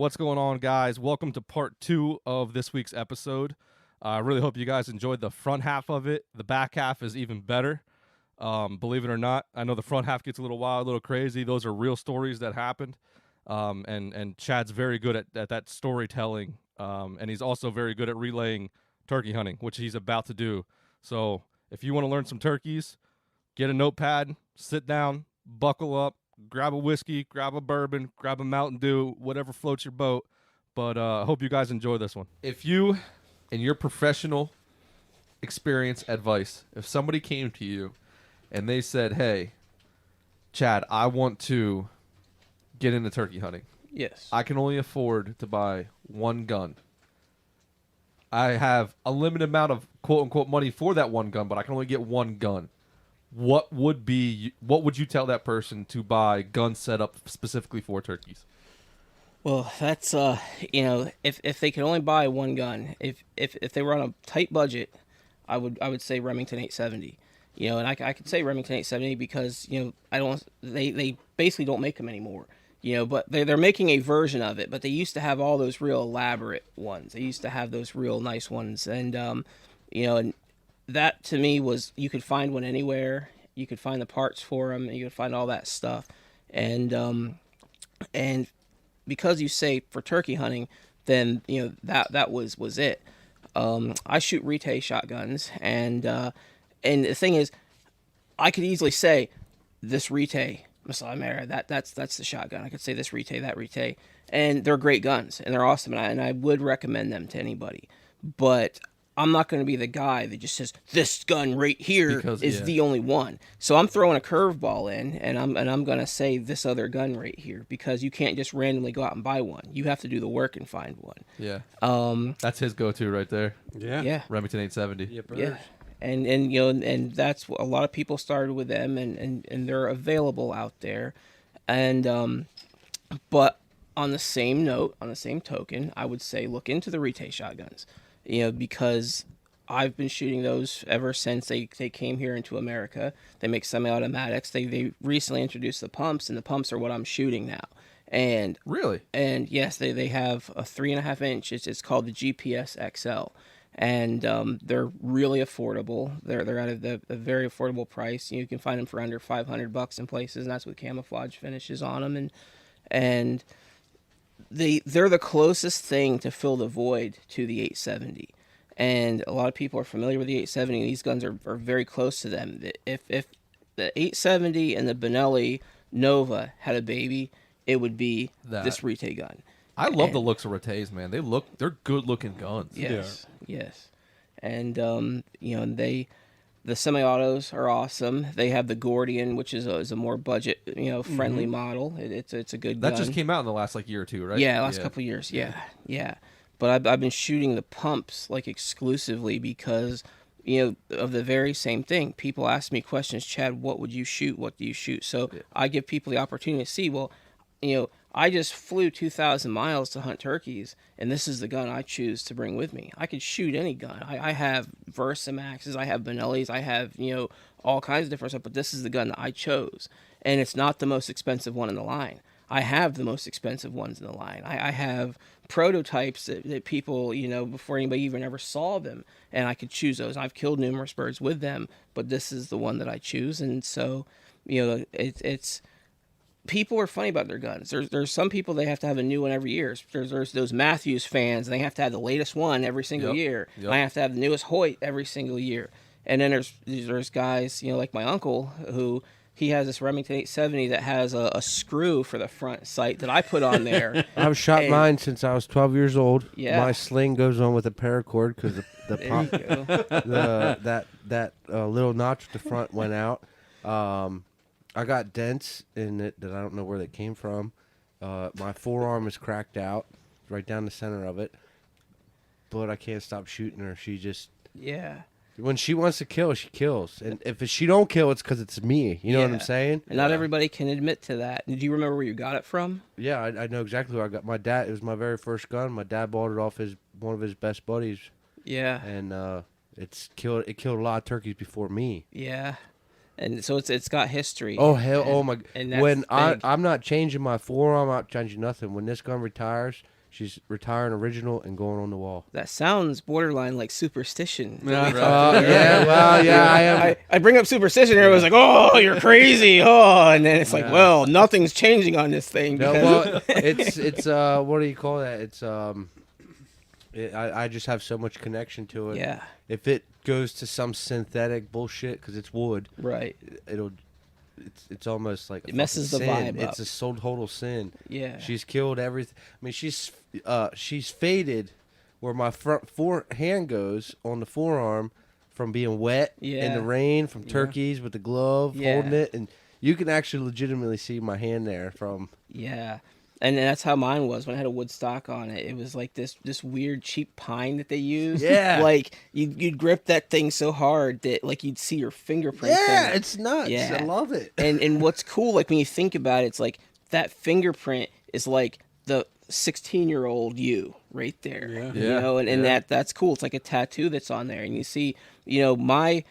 What's going on, guys? Welcome to part 2 of this week's episode. I really hope you guys enjoyed the front half of it. The back half is even better. Believe it or not, I know the front half gets a little wild, a little crazy. Those are real stories that happened. And Chad's very good at that storytelling. And he's also very good at relaying turkey hunting, which he's about to do. So if you want to learn some turkeys, get a notepad, sit down, buckle up, grab a whiskey, grab a bourbon, grab a Mountain Dew, whatever floats your boat. But I hope you guys enjoy this one. If you, in your professional experience advice, if somebody came to you and they said, hey, Chad, I want to get into turkey hunting. Yes. I can only afford to buy one gun. I have a limited amount of quote-unquote money for that one gun, but I can only get one gun. What would you tell that person to buy gun setup specifically for turkeys? Well, that's if they could only buy one gun, if they were on a tight budget, I would say Remington 870. And I could say Remington 870 because they basically don't make them anymore. But they're making a version of it. But they used to have all those real elaborate ones. They used to have those real nice ones, and and that to me was, you could find one anywhere. You could find the parts for them, and you could find all that stuff, and because you say for turkey hunting, then that was it. I shoot Rite shotguns, and the thing is, I could easily say this Rite Messiah Mara, that's the shotgun. I could say this Rite, that Rite, and they're great guns and they're awesome, and I would recommend them to anybody. But I'm not going to be the guy that just says this gun right here is the only one. So I'm throwing a curveball in, and I'm going to say this other gun right here, because you can't just randomly go out and buy one. You have to do the work and find one. Yeah. That's his go-to right there. Yeah. Remington 870. Yeah. And that's what a lot of people started with them, and they're available out there. And but on the same note, on the same token, I would say look into the Rite shotguns. Because I've been shooting those ever since they came here into America. They make semi-automatics. They recently introduced the pumps, and the pumps are what I'm shooting now. And really, and yes, they have a 3.5 inch. It's called the GPS XL, and they're really affordable. They're at a very affordable price. You can find them for under $500 in places, and that's with camouflage finishes on them, and they're the closest thing to fill the void to the 870, and a lot of people are familiar with the 870. These guns are very close to them. If the 870 and the Benelli Nova had a baby, it would be this Rite gun. I love the looks of Rites, man. They're good looking guns. Yes, and the semi-autos are awesome. They have the Gordian, which is a more budget, friendly model. It's a good gun. That just came out in the last year or two, right? Yeah, last couple of years. Yeah. But I've been shooting the pumps exclusively because of the very same thing. People ask me questions, Chad, what would you shoot? What do you shoot? So I give people the opportunity to see. Well, I just flew 2,000 miles to hunt turkeys, and this is the gun I choose to bring with me. I could shoot any gun. I have Versamaxes, I have Benellis, I have, all kinds of different stuff, but this is the gun that I chose. And it's not the most expensive one in the line. I have the most expensive ones in the line. I have prototypes that people, before anybody even ever saw them, and I could choose those. I've killed numerous birds with them, but this is the one that I choose. And so, it's people are funny about their guns. There's some people, they have to have a new one every year. There's those Matthews fans, and they have to have the latest one every single year. Yep. I have to have the newest Hoyt every single year. And then there's guys, like my uncle, who he has this Remington 870 that has a screw for the front sight that I put on there. I've shot mine since I was 12 years old. Yeah. My sling goes on with a paracord because that little notch at the front went out. I got dents in it that I don't know where they came from. My forearm is cracked out right down the center of it. But I can't stop shooting her. She just... Yeah. When she wants to kill, she kills. And if she don't kill, it's because it's me. You know what I'm saying? And not everybody can admit to that. Do you remember where you got it from? Yeah, I know exactly where I got my dad. It was my very first gun. My dad bought it off one of his best buddies. Yeah. And it killed a lot of turkeys before me. Yeah. And so it's got history. Oh hell! And, Oh my! and that's When big. I'm not changing my forearm, I'm not changing nothing. When this gun retires, she's retiring original and going on the wall. That sounds borderline like superstition. Yeah, Yeah, well, yeah, I am. I bring up superstition, and everyone's like, "Oh, you're crazy!" Oh, and then it's like, "Well, nothing's changing on this thing." No, Because well, it's what do you call that? It's I just have so much connection to it. yeah, If it goes to some synthetic bullshit because it's wood, right. it's almost like a It messes fucking the sin. vibe up. It's a total sin. Yeah, She's killed everything. I mean, she's faded where my front hand goes on the forearm from being wet in Yeah. the rain from turkeys with the glove Yeah. holding it, and you can actually legitimately see my hand there from. yeah. And that's how mine was when I had a wood stock on it. It was like this weird cheap pine that they use. Yeah. Like you'd grip that thing so hard that like you'd see your fingerprint. Yeah, in it. it's nuts. Yeah. I love it. And what's cool, like when you think about it, it's like that fingerprint is like the 16-year-old you right there. Yeah. You know, and Yeah. that's cool. It's like a tattoo that's on there. And you see, you know, my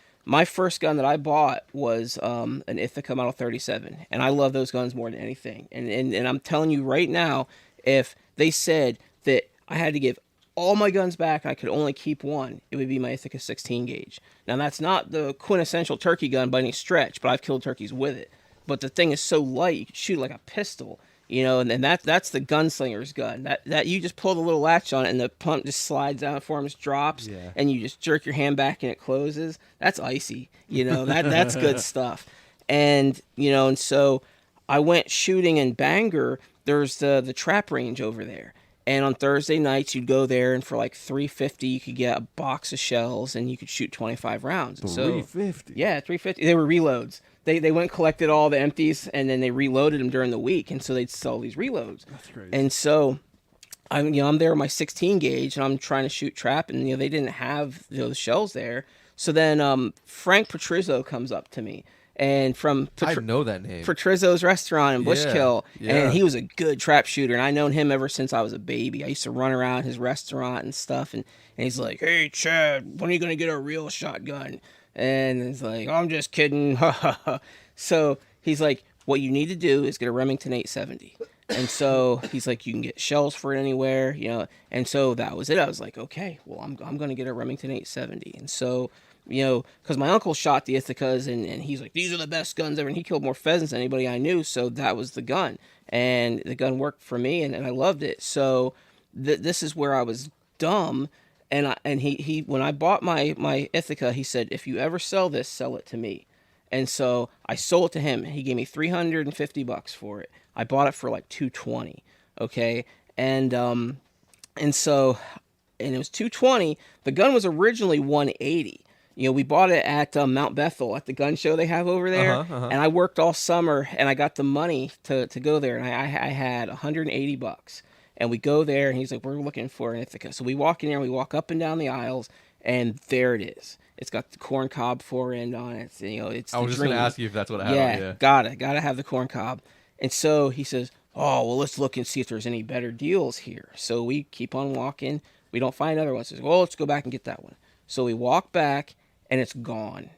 first gun that I bought was an Ithaca Model 37, and I love those guns more than anything. And I'm telling you right now, if they said that I had to give all my guns back, I could only keep one, it would be my Ithaca 16 gauge. Now that's not the quintessential turkey gun by any stretch, but I've killed turkeys with it. But the thing is so light, you can shoot it like a pistol. You know, and that's the gunslinger's gun. That you just pull the little latch on it, and the pump just slides down, forms drops, Yeah. and you just jerk your hand back, and it closes. That's icy. You know, that's good stuff. And you know, and so I went shooting in Bangor. There's the trap range over there, and on Thursday nights you'd go there, and for like $3.50 you could get a box of shells, and you could shoot 25 rounds. And so $3.50. yeah, $3.50. They were reloads. They went and collected all the empties, and then they reloaded them during the week, and so they'd sell these reloads. That's crazy. And so I'm there with my 16 gauge, and I'm trying to shoot trap, and they didn't have the shells there. So then Frank Patrizzo comes up to me, and from I know that name. Patrizzo's restaurant in Bushkill, yeah. and he was a good trap shooter, and I known him ever since I was a baby. I used to run around his restaurant and stuff, and he's like, "Hey Chad, when are you gonna get a real shotgun?" And it's like, oh, "I'm just kidding." So he's like, "What you need to do is get a Remington 870." And so he's like, "You can get shells for it anywhere, you know." And so that was it. I was like, "Okay, well, I'm going to get a Remington 870." And so, you know, because my uncle shot the Ithacas, and he's like, "These are the best guns ever." And he killed more pheasants than anybody I knew. So that was the gun. And the gun worked for me, and I loved it. So this is where I was dumb. And he when I bought my Ithaca, he said, "If you ever sell this, sell it to me." And so I sold it to him. He gave me $350 for it. I bought it for like $220. Okay, and so it was $220. The gun was originally $180. You know, we bought it at Mount Bethel at the gun show they have over there, and I worked all summer, and I got the money to go there, and I had $180. And we go there, and he's like, "We're looking for an Ithaca." So we walk in there, and we walk up and down the aisles, and there it is. It's got the corn cob forend on it. You know, it's I was just going going to ask you if that's what I have. Yeah, gotta have the corn cob. And so he says, "Oh, well, let's look and see if there's any better deals here." So we keep on walking. We don't find another one. Says, "Well, let's go back and get that one." So we walk back, and it's gone.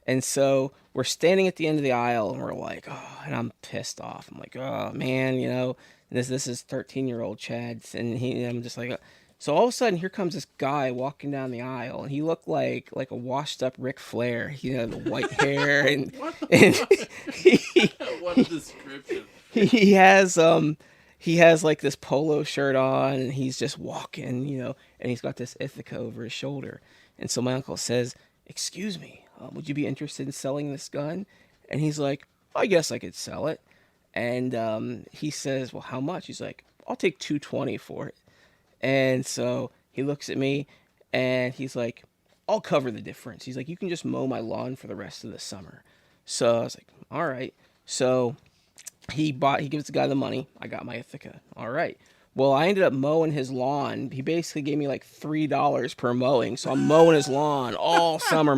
And so we're standing at the end of the aisle, and we're like, "Oh," and I'm pissed off. I'm like, "Oh man, you know, this is 13-year-old Chad," and I'm just like. So all of a sudden, here comes this guy walking down the aisle, and he looked like a washed-up Ric Flair. You know, the white hair, and What a description. he has like this polo shirt on, and he's just walking, you know, and he's got this Ithaca over his shoulder. And so my uncle says, "Excuse me, would you be interested in selling this gun?" And he's like, "I guess I could sell it." And he says, "Well, how much?" He's like, "I'll take $220 for it." And so he looks at me, and he's like, "I'll cover the difference." He's like, "You can just mow my lawn for the rest of the summer." So I was like, "All right." So he gives the guy the money. I got my Ithaca. All right. Well, I ended up mowing his lawn. He basically gave me like $3 per mowing. So I'm mowing his lawn all summer.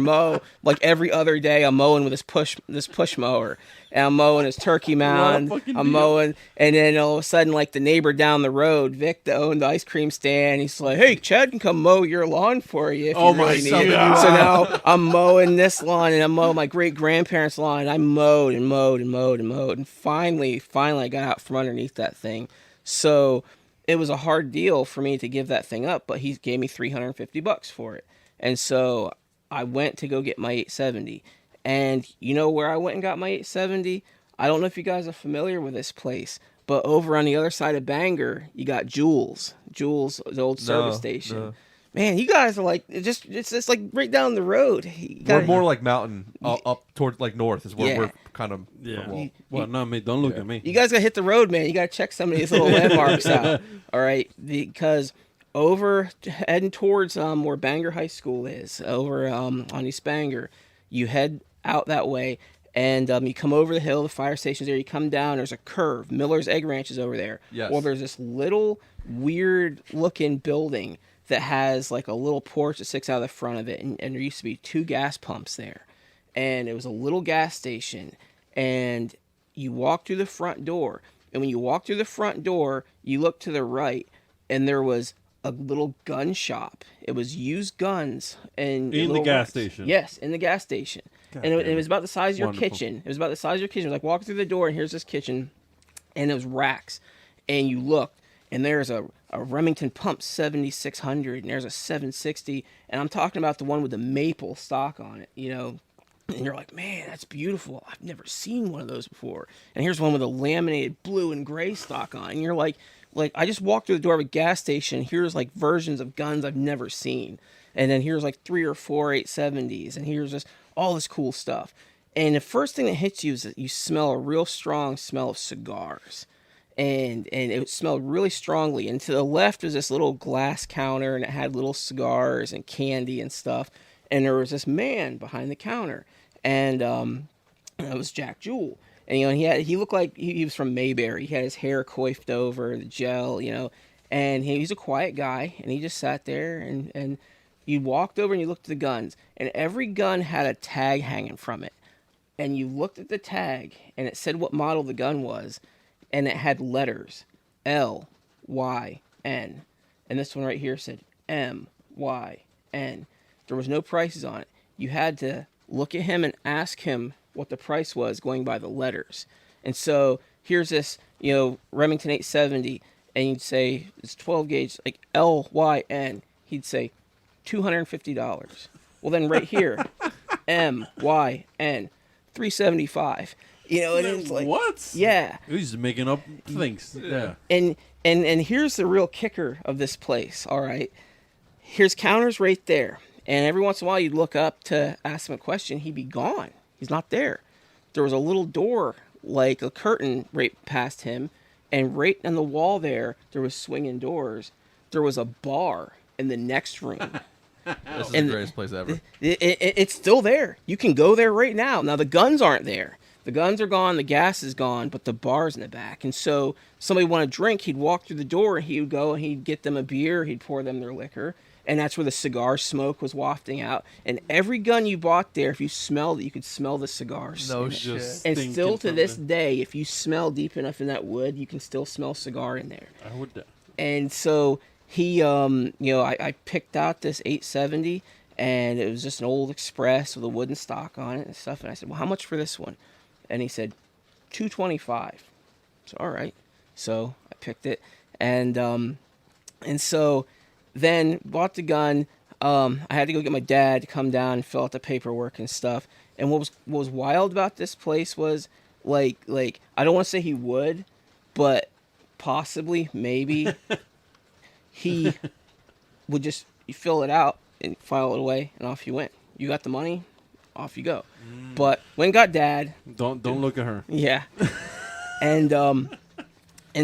Like every other day, I'm mowing with this push mower, and I'm mowing his turkey mound. I'm mowing, and then all of a sudden, like the neighbor down the road, Vic, that owned the ice cream stand, he's like, "Hey, Chad can come mow your lawn for you if you really need it." So now I'm mowing this lawn, and I'm mowing my great grandparents' lawn. And I mowed and mowed and mowed and mowed, and finally, I got out from underneath that thing. So it was a hard deal for me to give that thing up, but he gave me $350 for it. And so I went to go get my 870. And you know where I went and got my 870? I don't know if you guys are familiar with this place, but over on the other side of Bangor, you got Jules, the old service station. No. Man, you guys are like, it's just like right down the road. We're more like mountain, up towards like north is where we're kind of. Yeah. Well, no, mate, don't look at me. You guys got to hit the road, man. You got to check some of these little landmarks out. All right, because over heading towards where Bangor High School is, over on East Bangor, you head out that way, and you come over the hill. The fire station's there. You come down. There's a curve. Miller's Egg Ranch is over there. Yes. Well, there's this little weird-looking building that has like a little porch that sticks out of the front of it, and there used to be 2 gas pumps there, and it was a little gas station, and you walk through the front door, and when you walk through the front door, you look to the right, and there was a little gun shop. It was used guns and In the gas station. Yes, in the gas station, God and damn it was about the size of your Wonderful. kitchen. It was about the size of your kitchen. Like walk through the door, and here's this kitchen, and it was racks, and you look. And there's a Remington Pump 7600, and there's a 760, and I'm talking about the one with the maple stock on it, you know. And you're like, man, that's beautiful. I've never seen one of those before. And here's one with a laminated blue and gray stock on it. And you're like I just walked through the door of a gas station. Here's like versions of guns I've never seen. And then here's like 3 or 4 870s, and here's just all this cool stuff. And the first thing that hits you is that you smell a real strong smell of cigars. And it smelled really strongly. And to the left was this little glass counter, and it had little cigars and candy and stuff. And there was this man behind the counter, and it was Jack Jewell. And you know, he looked like he was from Mayberry. He had his hair coiffed over, the gel, you know. And he's a quiet guy, and he just sat there, and you walked over and you looked at the guns, and every gun had a tag hanging from it. And you looked at the tag, and it said what model the gun was. And it had letters, L-Y-N. And this one right here said M-Y-N. There was no prices on it. You had to look at him and ask him what the price was going by the letters. And so here's this, you know, Remington 870, and you'd say, it's 12 gauge, like L-Y-N. He'd say, $250. Well, then right here, M-Y-N, $375. You know, and it's like, what? Yeah. He's just making up things. Yeah. And here's the real kicker of this place, all right? Here's counters right there. And every once in a while you'd look up to ask him a question. He'd be gone. He's not there. There was a little door, like a curtain right past him. And right on the wall there was swinging doors. There was a bar in the next room. This is the greatest place ever. It's still there. You can go there right now. Now, the guns aren't there. The guns are gone, the gas is gone, but the bar's in the back. And so somebody wanted a drink, he'd walk through the door, and he would go and he'd get them a beer, he'd pour them their liquor, and that's where the cigar smoke was wafting out. And every gun you bought there, if you smelled it, you could smell the cigars. No in it. shit. And Thinking still to this something. day, if you smell deep enough in that wood, you can still smell cigar in there. I would. And so he, you know, I picked out this 870, and it was just an old Express with a wooden stock on it and stuff. And I said, well, how much for this one? And he said, $225. So all right. So I picked it, and so then bought the gun. I had to go get my dad to come down and fill out the paperwork and stuff. And what was wild about this place was like I don't want to say he would, but possibly maybe he would just you fill it out and file it away, and off you went. You got the money, off you go. But when got dad, Don't look at her. yeah, and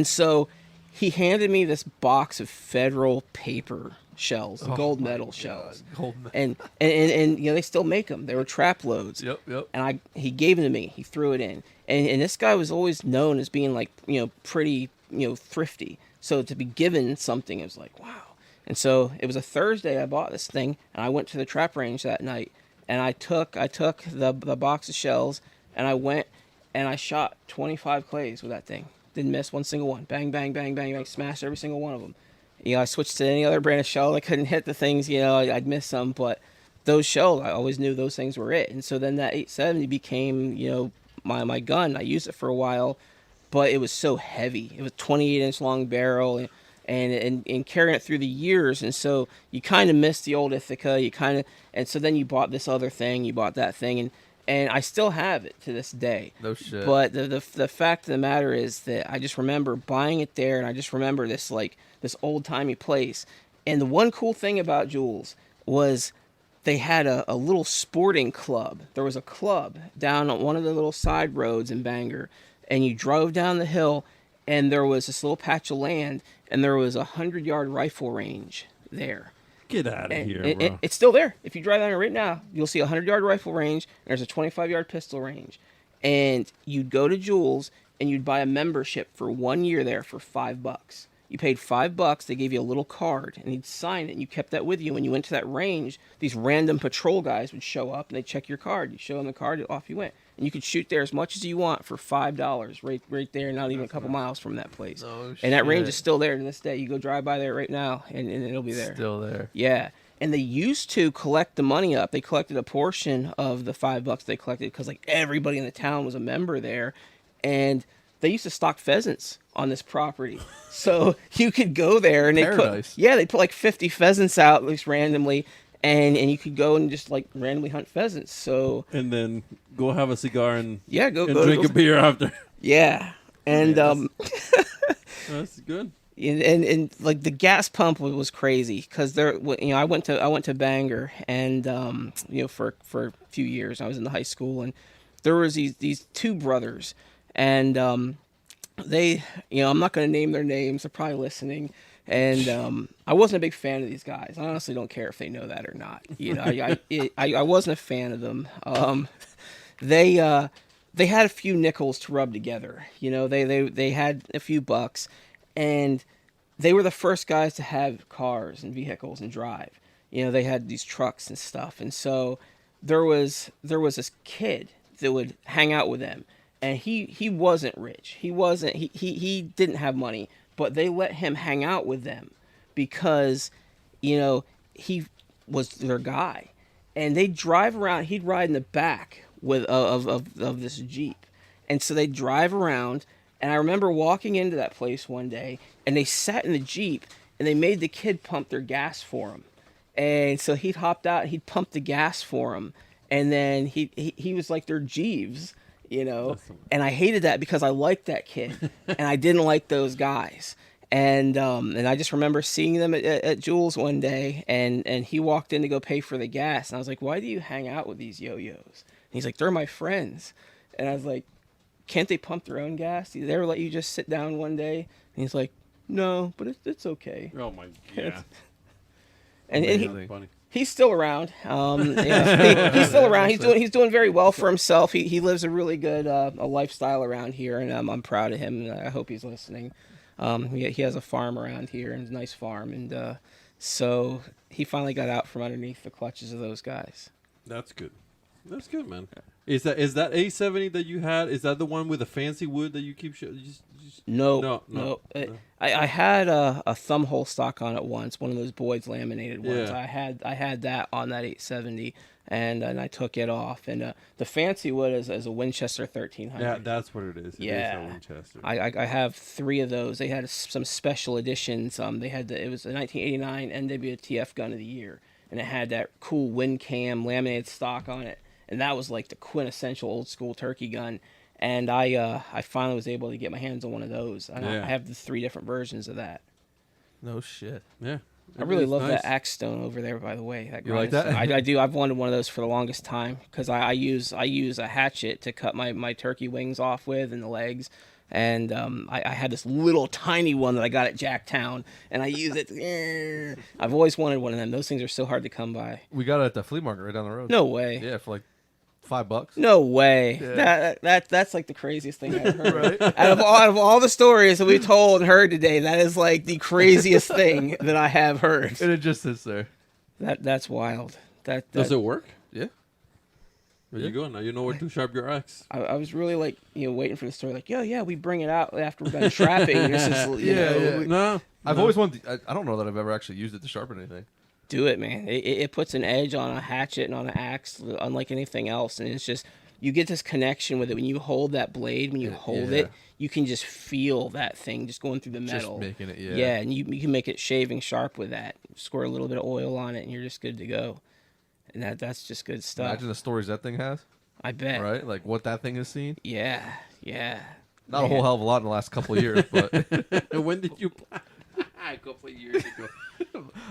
so he handed me this box of federal paper shells, gold medal shells, Gold and you know they still make them. They were trap loads. Yep. And he gave them to me. He threw it in, and this guy was always known as being like, you know, pretty, you know, thrifty. So to be given something, it was like, wow. And so it was a Thursday I bought this thing, and I went to the trap range that night, and I took the box of shells, and I went and I shot 25 clays with that thing. Didn't miss one single one. Bang, bang, bang, bang, bang. Smashed every single one of them. You know, I switched to any other brand of shell. I couldn't hit the things, you know, I'd miss some, but those shells, I always knew those things were it. And so then that 870 became, you know, my gun. I used it for a while, but it was so heavy. It was 28-inch long barrel, and carrying it through the years. And so you kind of miss the old Ithaca. And so then you bought this other thing, you bought that thing, and I still have it to this day. No shit. But the fact of the matter is that I just remember buying it there, and I just remember this old timey place. And the one cool thing about Jules was they had a little sporting club. There was a club down on one of the little side roads in Bangor, and you drove down the hill, and there was this little patch of land, and there was a 100-yard rifle range there. Get out of And here, bro. it's still there. If you drive down it right now, you'll see a 100-yard rifle range, and there's a 25-yard pistol range. And you'd go to Jules, and you'd buy a membership for 1 year there for $5. You paid $5. They gave you a little card, and you'd sign it, and you kept that with you. When you went to that range, these random patrol guys would show up, and they'd check your card. You show them the card, off you went. And you could shoot there as much as you want for $5, right there, not even a couple miles from that place. No and that range shit. is still there to this day. You go drive by there right now, and it'll be there. Still there. Yeah. And they used to collect the money up. They collected a portion of the $5 they collected because like everybody in the town was a member there, and they used to stock pheasants on this property. So you could go there and Paradise. they put like 50 pheasants out at least randomly, and you could go and just like randomly hunt pheasants. So And then go have a cigar and yeah, go drink a beer after. Yeah. And Yeah, That's good. and like the gas pump was crazy because there, you know, I went to Bangor, and you know, for a few years I was in the high school, and there was these two brothers, and they, you know, I'm not going to name their names, they're probably listening, and I wasn't a big fan of these guys. I honestly don't care if they know that or not. You know, I wasn't a fan of them. They had a few nickels to rub together. You know, they had a few bucks, and they were the first guys to have cars and vehicles and drive. You know, they had these trucks and stuff, and so there was this kid that would hang out with them, and he wasn't rich. He didn't have money, but they let him hang out with them because, you know, he was their guy, and they'd drive around. He'd ride in the back of this Jeep, and so they'd drive around. And I remember walking into that place one day, and they sat in the Jeep, and they made the kid pump their gas for him. And so he'd hopped out, and he'd pump the gas for him, and then he was like their Jeeves, you know. And I hated that because I liked that kid, and I didn't like those guys. And I just remember seeing them at Jules one day, and he walked in to go pay for the gas, and I was like, "Why do you hang out with these yo-yos?" And he's like, "They're my friends," and I was like, "Can't they pump their own gas? Did they ever let you just sit down one day?" And he's like, "No, but it's okay." Oh my god. And Amazing. Funny. he's still around. Yeah, he's still around. He's doing very well for himself. He lives a really good a lifestyle around here, and I'm proud of him. And I hope he's listening. He has a farm around here, and it's a nice farm, and so he finally got out from underneath the clutches of those guys. That's good. That's good, man. Is that A70 that you had? Is that the one with the fancy wood that you keep? No. No. I had a thumb hole stock on it once, one of those Boyd's laminated ones. Yeah. I had that on that 870, and I took it off. And the fancy wood is a Winchester 1300. Yeah, that's what it is. It Yeah. is a Winchester. I have 3 of those. They had some special editions. They had it was a 1989 NWTF gun of the year, and it had that cool wind cam laminated stock on it, and that was like the quintessential old school turkey gun. And I finally was able to get my hands on one of those. And Yeah. I have the 3 different versions of that. No shit. Yeah. I really It's love nice. that axe stone over there, by the way. That You like grindstone. that? I do. I've wanted one of those for the longest time because I use a hatchet to cut my turkey wings off with and the legs. And I had this little tiny one that I got at Jacktown, and I use it. I've always wanted one of them. Those things are so hard to come by. We got it at the flea market right down the road. No way. Yeah, for like $5. No way. Yeah. That's like the craziest thing I've ever heard. Out of all the stories that we told and heard today, that is like the craziest thing that I have heard. And it just sits there. That's wild. Does it work? Yeah. There you go. Now you know where to sharp your axe. I was really like, waiting for the story. Like, yeah, we bring it out after we're done trapping. This is, No, I've always wanted. I don't know that I've ever actually used it to sharpen anything. do it, man. It puts an edge on a hatchet and on an axe, unlike anything else. And it's just, you get this connection with it. When you hold that blade, when you hold it, you can just feel that thing just going through the metal. Just making it, Yeah, and you can make it shaving sharp with that. Squirt a little bit of oil on it, and you're just good to go. And that's just good stuff. Imagine the stories that thing has. I bet. Right? Like what that thing has seen. Yeah. Not a whole hell of a lot in the last couple of years, but when did you? A couple of years ago.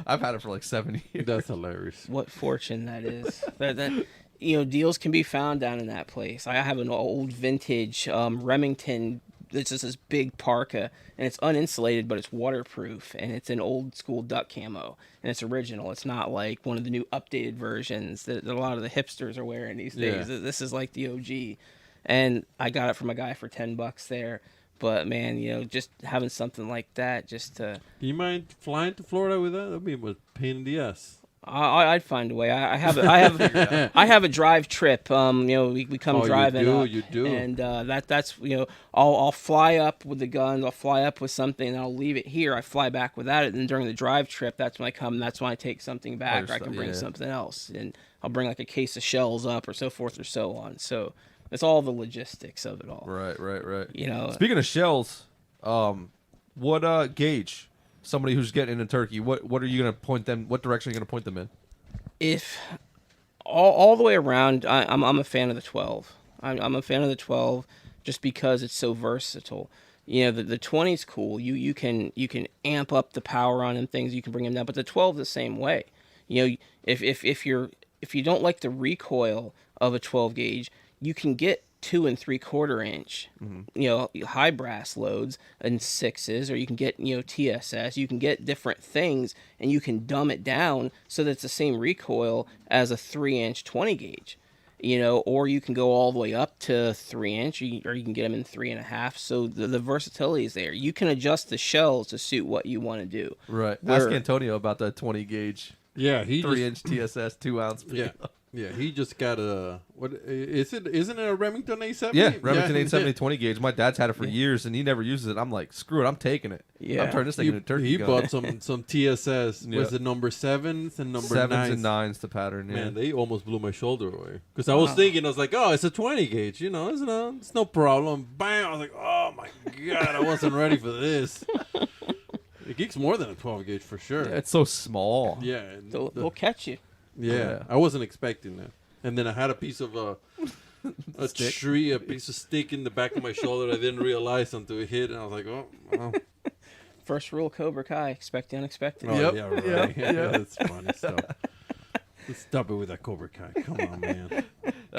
I've had it for like 7 years. That's hilarious. What fortune that is. that deals can be found down in that place. I have an old vintage Remington. It's just this big parka, and it's uninsulated, but it's waterproof, and it's an old school duck camo, and it's original. It's not like one of the new updated versions that a lot of the hipsters are wearing these days. Yeah. This is like the OG, and I got it from a guy for $10 there. But man, just having something like that, just to. Do you mind flying to Florida with that? That'd be a pain in the ass. I'd find a way. I have a drive trip. We come driving. You do. And that's I'll fly up with the gun. I'll fly up with something, and I'll leave it here. I fly back without it, and during the drive trip, that's when I come. That's when I take something back. Or I can bring something else, and I'll bring like a case of shells up, or so forth or so on. So it's all the logistics of it all. Right. Speaking of shells, what gauge? Somebody who's getting into turkey, what are you gonna point them? What direction are you gonna point them in? If all the way around, I'm a fan of the 12. I'm a fan of the 12 just because it's so versatile. The 20's cool. You can amp up the power on them things. You can bring them down, but the 12 the same way. If you don't like the recoil of a 12 gauge, you can get 2 3/4 inch, high brass loads and 6s, or you can get, TSS. You can get different things, and you can dumb it down so that it's the same recoil as a 3-inch 20 gauge, or you can go all the way up to 3-inch, or you can get them in 3.5. So the versatility is there. You can adjust the shells to suit what you want to do. Right. Ask Antonio about that 20 gauge. Yeah, he 3-inch TSS 2-ounce. Yeah, he just got a isn't it a Remington 870? Yeah, Remington 870 20 gauge. My dad's had it for years, and he never uses it. I'm like, screw it, I'm taking it. Yeah. I'm turning this thing into a turkey He gun. bought some TSS. Yeah. Was it number 7s and number 7s 9s? and 9s the pattern. Yeah. Man, they almost blew my shoulder away. Because I was thinking, I was like, oh, it's a 20 gauge. It's no problem. Bam! I was like, oh my God, I wasn't ready for this. It geeks more than a 12 gauge for sure. Yeah, it's so small. Yeah. They'll catch you. Yeah, I wasn't expecting that. And then I had a piece of a piece of stick in the back of my shoulder. I didn't realize until it hit, and I was like, oh. First rule, Cobra Kai: expect the unexpected. Oh, Yep. yeah, right. Yeah, that's funny stuff. Let's stop it with that Cobra Kai. Come on, man.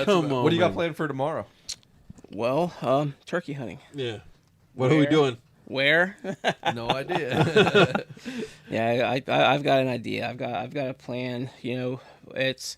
Come on. What do you got man. planned for tomorrow? Well, turkey hunting. Yeah. What are we doing? Where? No idea. Yeah, I've got an idea. I've got a plan. It's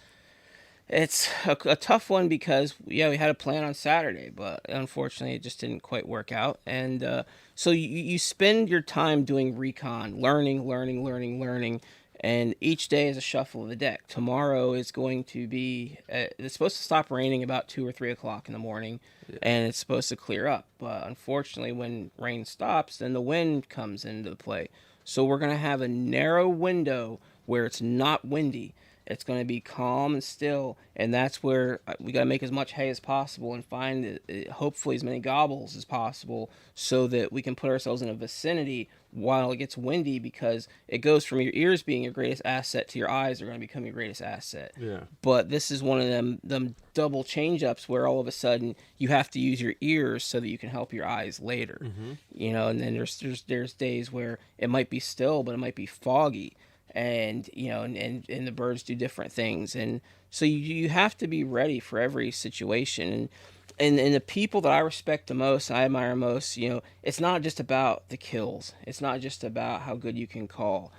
a tough one because we had a plan on Saturday, but unfortunately it just didn't quite work out. And so you spend your time doing recon, learning, and each day is a shuffle of the deck. Tomorrow is going to be it's supposed to stop raining about 2 or 3 o'clock in the morning, and it's supposed to clear up. But unfortunately, when rain stops, then the wind comes into play. So we're gonna have a narrow window where it's not windy. It's going to be calm and still, and that's where we got to make as much hay as possible and find hopefully as many gobbles as possible so that we can put ourselves in a vicinity while it gets windy, because it goes from your ears being your greatest asset to your eyes are going to become your greatest asset. Yeah. But this is one of them double change-ups where all of a sudden you have to use your ears so that you can help your eyes later. Mm-hmm. And then there's days where it might be still, but it might be foggy. And and the birds do different things, and so you have to be ready for every situation. And the people that I respect the most, I admire most, it's not just about the kills. It's not just about how good you can call.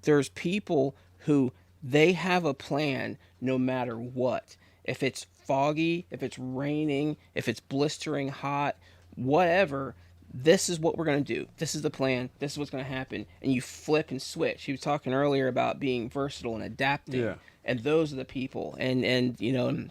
There's people who they have a plan no matter what. If it's foggy, if it's raining, if it's blistering hot, whatever, this is what we're going to do. This is the plan. This is what's going to happen. And you flip and switch. He was talking earlier about being versatile and adapting. Yeah. And those are the people. And you know,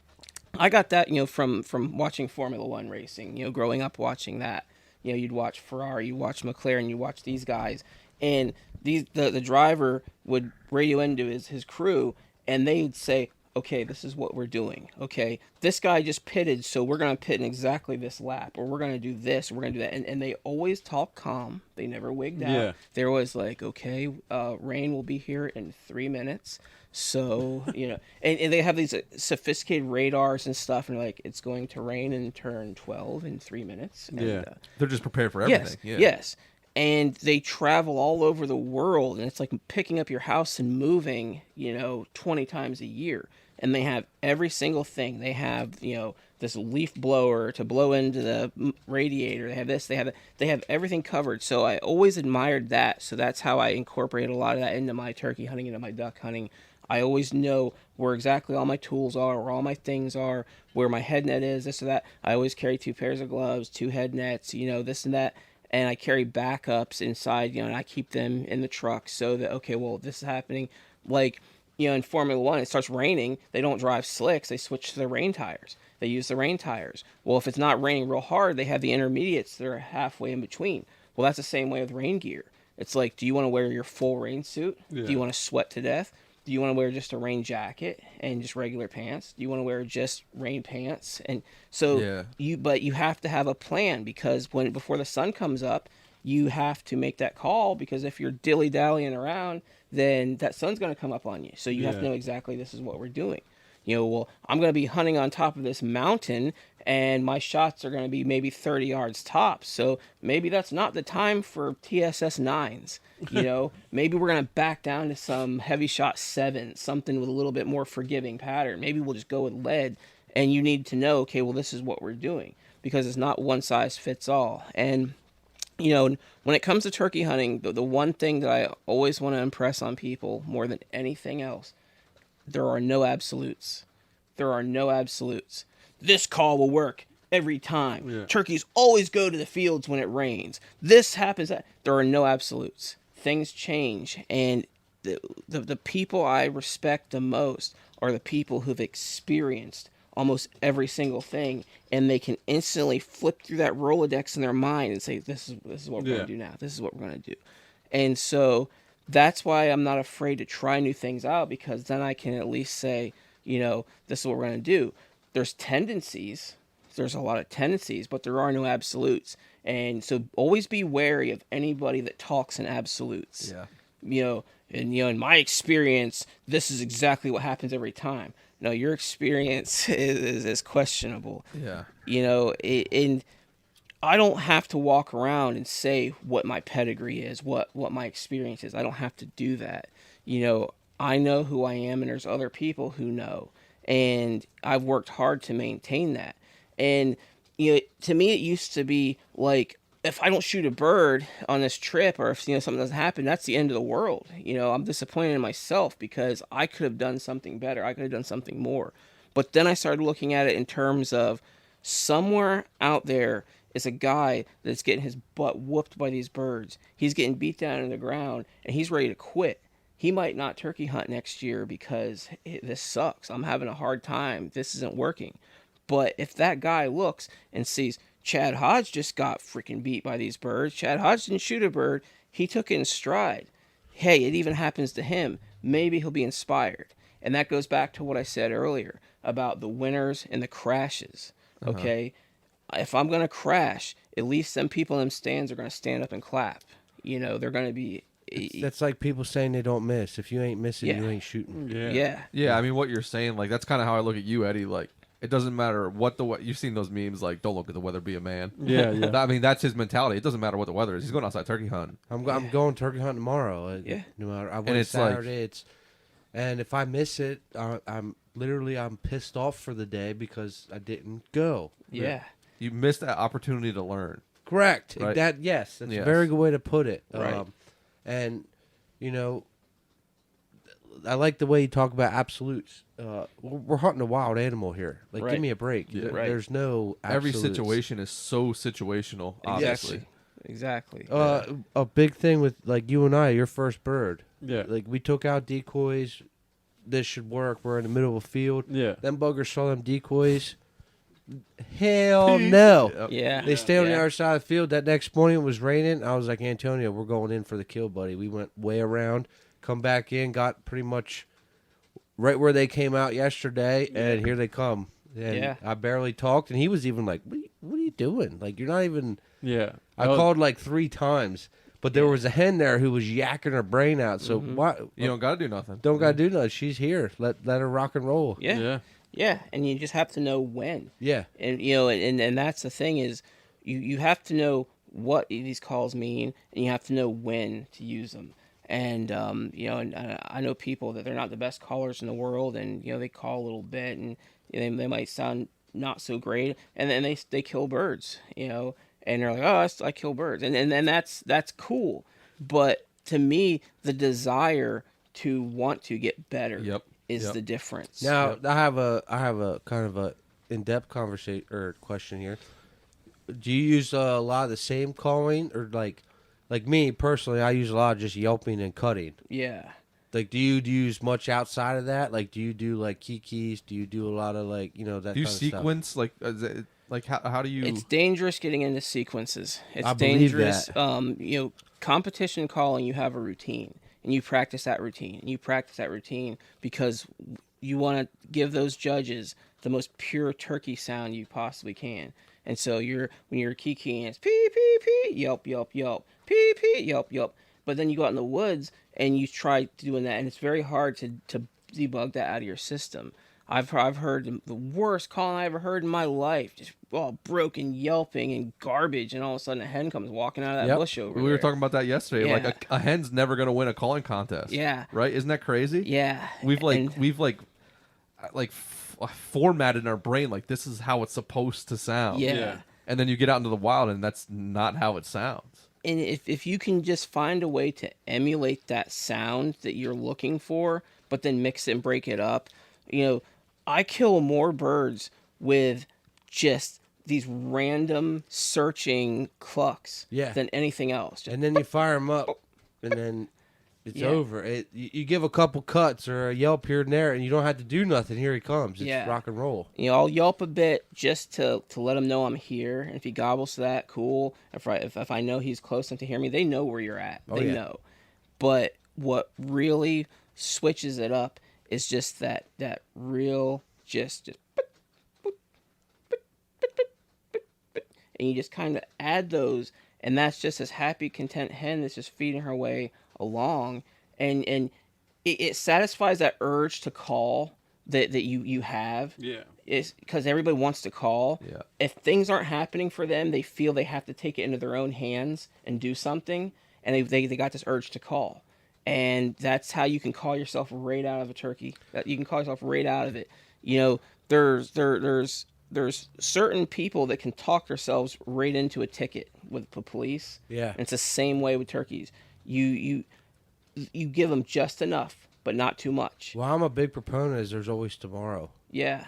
I got that, you know, from watching Formula One racing, you know, growing up watching that. You know, you'd watch Ferrari, you'd watch McLaren, you watch these guys. And the driver would radio into his crew, and they'd say, okay, this is what we're doing. Okay, this guy just pitted, so we're going to pit in exactly this lap, or we're going to do this, or we're going to do that. And they always talk calm. They never wigged out. Yeah. They're always like, okay, rain will be here in 3 minutes. So, you know, and they have these sophisticated radars and stuff, and they're like, it's going to rain in turn 12 in 3 minutes. And, Yeah. They're just prepared for yes, everything. Yeah. yes. And they travel all over the world, and it's like picking up your house and moving, you know, 20 times a year. And they have every single thing. They have, you know, this leaf blower to blow into the radiator. They have this. They have everything covered. So I always admired that. So that's how I incorporate a lot of that into my turkey hunting, into my duck hunting. I always know where exactly all my tools are, where all my things are, where my head net is, this or that. I always carry 2 pairs of gloves, 2 head nets, you know, this and that. And I carry backups inside, you know, and I keep them in the truck so that, okay, well, this is happening. Like, you know, in Formula One, it starts raining. They don't drive slicks. They switch to the rain tires. They use the rain tires. Well, if it's not raining real hard, they have the intermediates that are halfway in between. Well, that's the same way with rain gear. It's like, do you want to wear your full rain suit? Yeah. Do you want to sweat to death? Do you want to wear just a rain jacket and just regular pants? Do you want to wear just rain pants? And so you have to have a plan, because before the sun comes up, you have to make that call, because if you're dilly-dallying around, then that sun's going to come up on you. So you have to know exactly this is what we're doing. You know, well, I'm going to be hunting on top of this mountain, and my shots are going to be maybe 30 yards tops. So maybe that's not the time for TSS 9s. You know, maybe we're going to back down to some heavy shot 7s, something with a little bit more forgiving pattern. Maybe we'll just go with lead. And you need to know, okay, well, this is what we're doing, because it's not one size fits all. And, you know, when it comes to turkey hunting, the one thing that I always want to impress on people more than anything else, there are no absolutes. There are no absolutes. This call will work every time. Yeah. Turkeys always go to the fields when it rains. This happens. There are no absolutes. Things change. And the people I respect the most are the people who've experienced almost every single thing, and they can instantly flip through that Rolodex in their mind and say, this is what we're going to do now. This is what we're going to do. And so that's why I'm not afraid to try new things out, because then I can at least say, you know, this is what we're going to do. There's tendencies. There's a lot of tendencies, but there are no absolutes. And so always be wary of anybody that talks in absolutes. Yeah. You know, and, you know, in my experience, this is exactly what happens every time. No, your experience is questionable. Yeah. You know, and I don't have to walk around and say what my pedigree is, what my experience is. I don't have to do that. You know, I know who I am, and there's other people who know. And I've worked hard to maintain that. And, you know, to me, it used to be like, if I don't shoot a bird on this trip, or if, you know, something doesn't happen, that's the end of the world. You know, I'm disappointed in myself, because I could have done something better. I could have done something more. But then I started looking at it in terms of somewhere out there is a guy that's getting his butt whooped by these birds. He's getting beat down on the ground, and he's ready to quit. He might not turkey hunt next year because this sucks. I'm having a hard time. This isn't working. But if that guy looks and sees Chad Hodge just got freaking beat by these birds, Chad Hodge didn't shoot a bird, he took it in stride. Hey, it even happens to him. Maybe he'll be inspired. And that goes back to what I said earlier about the winners and the crashes. Okay? If I'm going to crash, at least some people in them stands are going to stand up and clap. You know, they're going to be... That's like people saying they don't miss. If you ain't missing, you ain't shooting. Yeah. Yeah, I mean, what you're saying, like, that's kind of how I look at you, Eddie. Like, it doesn't matter what you've seen those memes, like, don't look at the weather, be a man. Yeah, yeah. I mean, that's his mentality. It doesn't matter what the weather is. He's going outside turkey hunting. I'm going turkey hunting tomorrow. Yeah. No matter. I went it's Saturday. And if I miss it, I'm pissed off for the day because I didn't go. Yeah. You missed that opportunity to learn. Correct. Right. That's a very good way to put it. Right. And, you know, I like the way you talk about absolutes. We're hunting a wild animal here. Like, Right. give me a break. Yeah. Right. There's no Every absolutes. situation is so situational. Obviously, Exactly. A big thing with like you and I, your first bird. Yeah. Like we took out decoys. This should work. We're in the middle of a field. Yeah. Them buggers saw them decoys. Hell no. Yep. Yeah. They stayed on the Yeah. other side of the field. That next morning it was raining. I was like, Antonio, we're going in for the kill, buddy. We went way around, come back in, got pretty much right where they came out yesterday, and here they come. And Yeah. I barely talked, and he was even like, what are you doing? Like, you're not even... Yeah. I called like 3 times, but there was a hen there who was yakking her brain out. So why... You don't gotta do nothing. Don't got to do nothing. She's here. Let her rock and roll. Yeah. Yeah. Yeah. And you just have to know when. Yeah. And you know, and that's the thing is, you have to know what these calls mean, and you have to know when to use them. And you know, and I know people that they're not the best callers in the world, and you know they call a little bit, and you know, they might sound not so great, and then they kill birds, you know, and they're like, oh, I kill birds, and that's cool. But to me, the desire to want to get better Yep. is Yep. the difference. Now I have a kind of a in-depth conversation or question here. Do you use a lot of the same calling, or like me personally, I use a lot of just yelping and cutting. Yeah. Like, do you use much outside of that? Like, do you do like kikis? Do you do a lot of like that? Do you kind of stuff? sequence like? Is it, like how do you? It's dangerous getting into sequences. It's I believe dangerous. that. You know, competition calling, you have a routine, and you practice that routine, and you practice that routine because you want to give those judges the most pure turkey sound you possibly can. And so when you're kikiing, it's pee pee pee, yelp yelp yelp, pee pee yelp yelp. But then you go out in the woods and you try doing that, and it's very hard to debug that out of your system. I've heard the worst calling I ever heard in my life, just all broken yelping and garbage, and all of a sudden a hen comes walking out of that Yep. bush over We were there. talking about that yesterday. Yeah. Like a hen's never gonna win a calling contest. Yeah. Right? Isn't that crazy? Yeah. We've And- formatted in our brain like this is how it's supposed to sound. Yeah. Yeah. And then you get out into the wild and that's not how it sounds. And if you can just find a way to emulate that sound that you're looking for, but then mix it and break it up, you know, I kill more birds with just these random searching clucks Yeah. than anything else. Just, And then you fire them up, and then it's Yeah. over. You give a couple cuts or a yelp here and there, and you don't have to do nothing. Here he comes. It's Yeah. rock and roll. you know, I'll yelp a bit just to let him know I'm here. And if he gobbles to that, cool. If I know he's close enough to hear me, they know where you're at. Oh, They yeah. know. But what really switches it up is just that real just and you just kind of add those, and that's just this happy, content hen that's just feeding her way along, and it satisfies that urge to call that you have. Yeah. It's because everybody wants to call. Yeah. If things aren't happening for them, they feel they have to take it into their own hands and do something, and they got this urge to call. And that's how you can call yourself right out of a turkey. You can call yourself right out of it. You know, there's certain people that can talk themselves right into a ticket with the police. Yeah. And it's the same way with turkeys. You give them just enough, but not too much. Well, I'm a big proponent. Is there's always tomorrow. Yeah.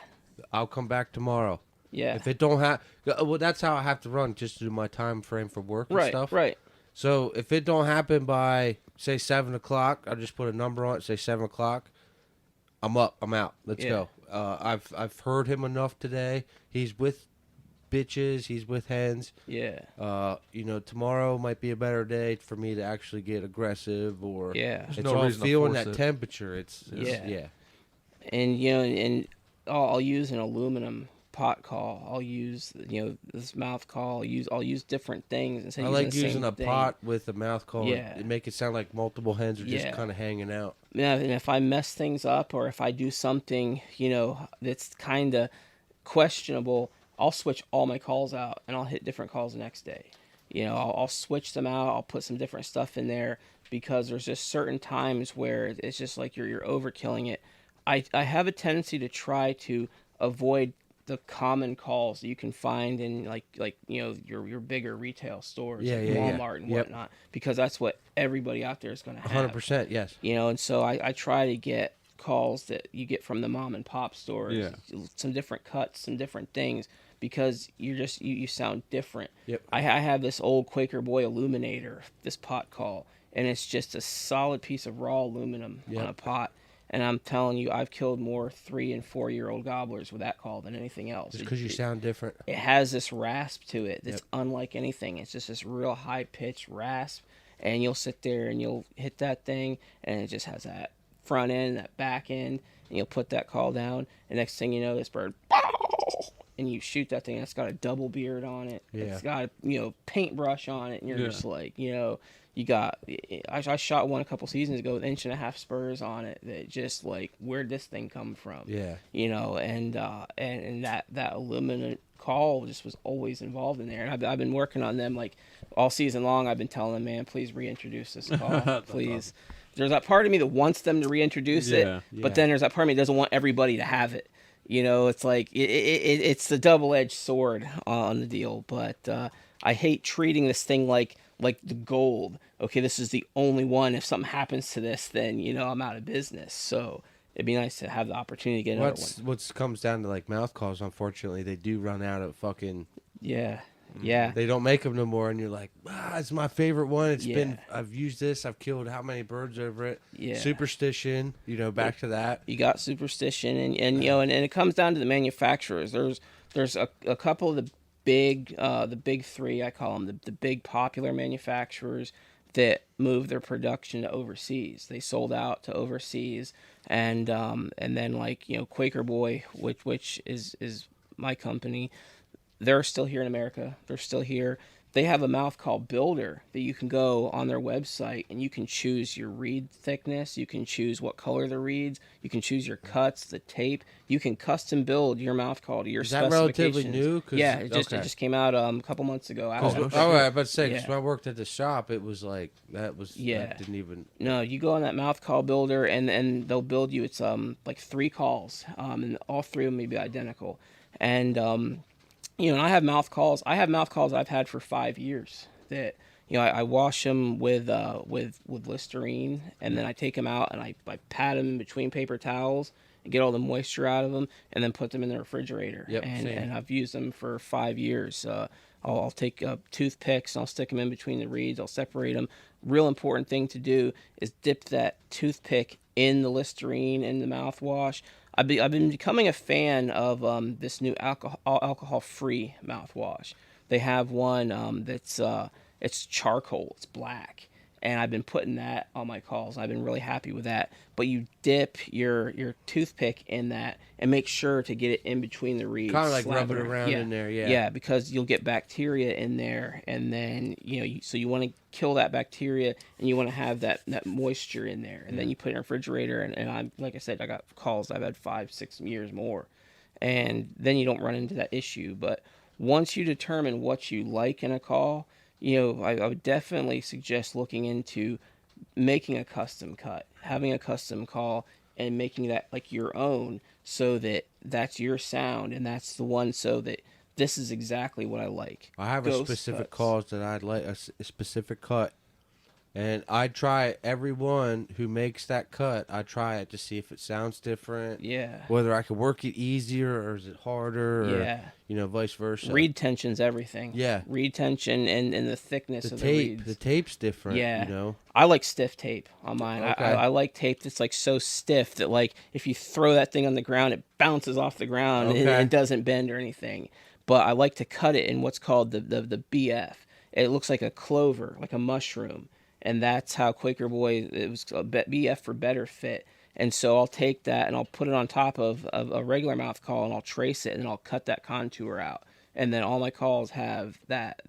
I'll come back tomorrow. Yeah. If it don't have, well, that's how I have to run just to do my time frame for work and Right. stuff. Right. So if it don't happen by say 7 o'clock, I'll just put a number on it. Say 7 o'clock. I'm up. I'm out. Let's Yeah. go. I've heard him enough today. He's with bitches. He's with hens. Yeah. Tomorrow might be a better day for me to actually get aggressive or Yeah. it's no all reason to feeling force that it. temperature. It's Yeah. yeah. And and I'll use an aluminum pot call. I'll use this mouth call. I'll use different things instead I of like using the using same a thing. pot with a mouth call. Yeah. And make it sound like multiple hens are just Yeah. kind of hanging out. Yeah, and if I mess things up or if I do something that's kind of questionable, I'll switch all my calls out and I'll hit different calls the next day. I'll switch them out. I'll put some different stuff in there because there's just certain times where it's just like you're overkilling it. I have a tendency to try to avoid the common calls that you can find in like your bigger retail stores, Yeah, like yeah, yeah. Walmart and Yep. whatnot, because that's what everybody out there is going to have. 100%. Yes. And so I try to get calls that you get from the mom and pop stores, Yeah. some different cuts, some different things, because you sound different. Yep. I have this old Quaker Boy Illuminator, this pot call, and it's just a solid piece of raw aluminum Yep. on a pot. And I'm telling you, I've killed more 3 and 4 year old gobblers with that call than anything else. Just because you sound different. It has this rasp to it that's Yep. unlike anything. It's just this real high pitched rasp, and you'll sit there and you'll hit that thing, and it just has that front end, that back end, and you'll put that call down, and next thing you know, this bird, and you shoot that thing, and it's got a double beard on it. Yeah. It's got a paintbrush on it, and you're Yeah. just like, you got. I shot one a couple seasons ago with 1.5 inch spurs on it. That just like, where'd this thing come from? Yeah. And that aluminum call just was always involved in there. And I've been working on them like all season long. I've been telling them, man, please reintroduce this call, please. There's that part of me that wants them to reintroduce it, Yeah. but then there's that part of me that doesn't want everybody to have it. It's like it's the double-edged sword on the deal. But I hate treating this thing like the gold. Okay, this is the only one. If something happens to this, then I'm out of business. So it'd be nice to have the opportunity to get another one. What comes down to like mouth calls, unfortunately, they do run out of fucking. Yeah. They don't make them no more, and you're like, it's my favorite one. Yeah. I've used this. I've killed how many birds over it. Yeah. Superstition, back to that. You got superstition, and it comes down to the manufacturers. There's a couple of the big three, I call them, the big popular manufacturers that move their production to overseas. They sold out to overseas, and then like Quaker Boy, which is my company. They're still here in America. They're still here. They have a mouth call builder that you can go on their website and you can choose your reed thickness. You can choose what color the reeds. You can choose your cuts, the tape. You can custom build your mouth call to your Is that specifications. relatively new? Yeah, it just came out a couple months ago. I was All right, I was about to say, because Yeah. when I worked at the shop, it was like that Yeah. didn't even. No, you go on that mouth call builder and they'll build you. It's like 3 calls, and all 3 of them may be identical. And and I have mouth calls. I have mouth calls I've had for 5 years that I wash them with Listerine, and then I take them out and I pat them in between paper towels and get all the moisture out of them, and then put them in the refrigerator. Yep, and same. and I've used them for 5 years. I'll take toothpicks and I'll stick them in between the reeds. I'll separate them. Real important thing to do is dip that toothpick in the Listerine in the mouthwash. I've been becoming a fan of this new alcohol-free mouthwash. They have one that's it's charcoal, it's black, and I've been putting that on my calls. I've been really happy with that. But you dip your toothpick in that and make sure to get it in between the reeds. Kind of like slap rub it around in there, yeah. Yeah, because you'll get bacteria in there, and then so you want to kill that bacteria, and you want to have that moisture in there, and then you put it in a refrigerator. And I'm like I said, I got calls I've had 5-6 years more, and then you don't run into that issue. But once you determine what you like in a call, I would definitely suggest looking into making a custom cut, having a custom call, and making that like your own, so that that's your sound and that's the one, so that this is exactly what I like. I have a Ghost specific cuts. cause that I'd like, a specific cut, and I try everyone who makes that cut. I try it to see if it sounds different. Yeah. Whether I can work it easier or is it harder, or Yeah. vice versa. Reed tension's everything. Yeah. Reed tension and the thickness the of tape. the The reeds. tape's different. Yeah. I like stiff tape on mine. Okay. I like tape that's like so stiff that like if you throw that thing on the ground, it bounces off the ground and Okay. it doesn't bend or anything. But I like to cut it in what's called the BF. It looks like a clover, like a mushroom. And that's how Quaker Boy, it was a BF for better fit. And so I'll take that and I'll put it on top of a regular mouth call, and I'll trace it, and I'll cut that contour out. And then all my calls have that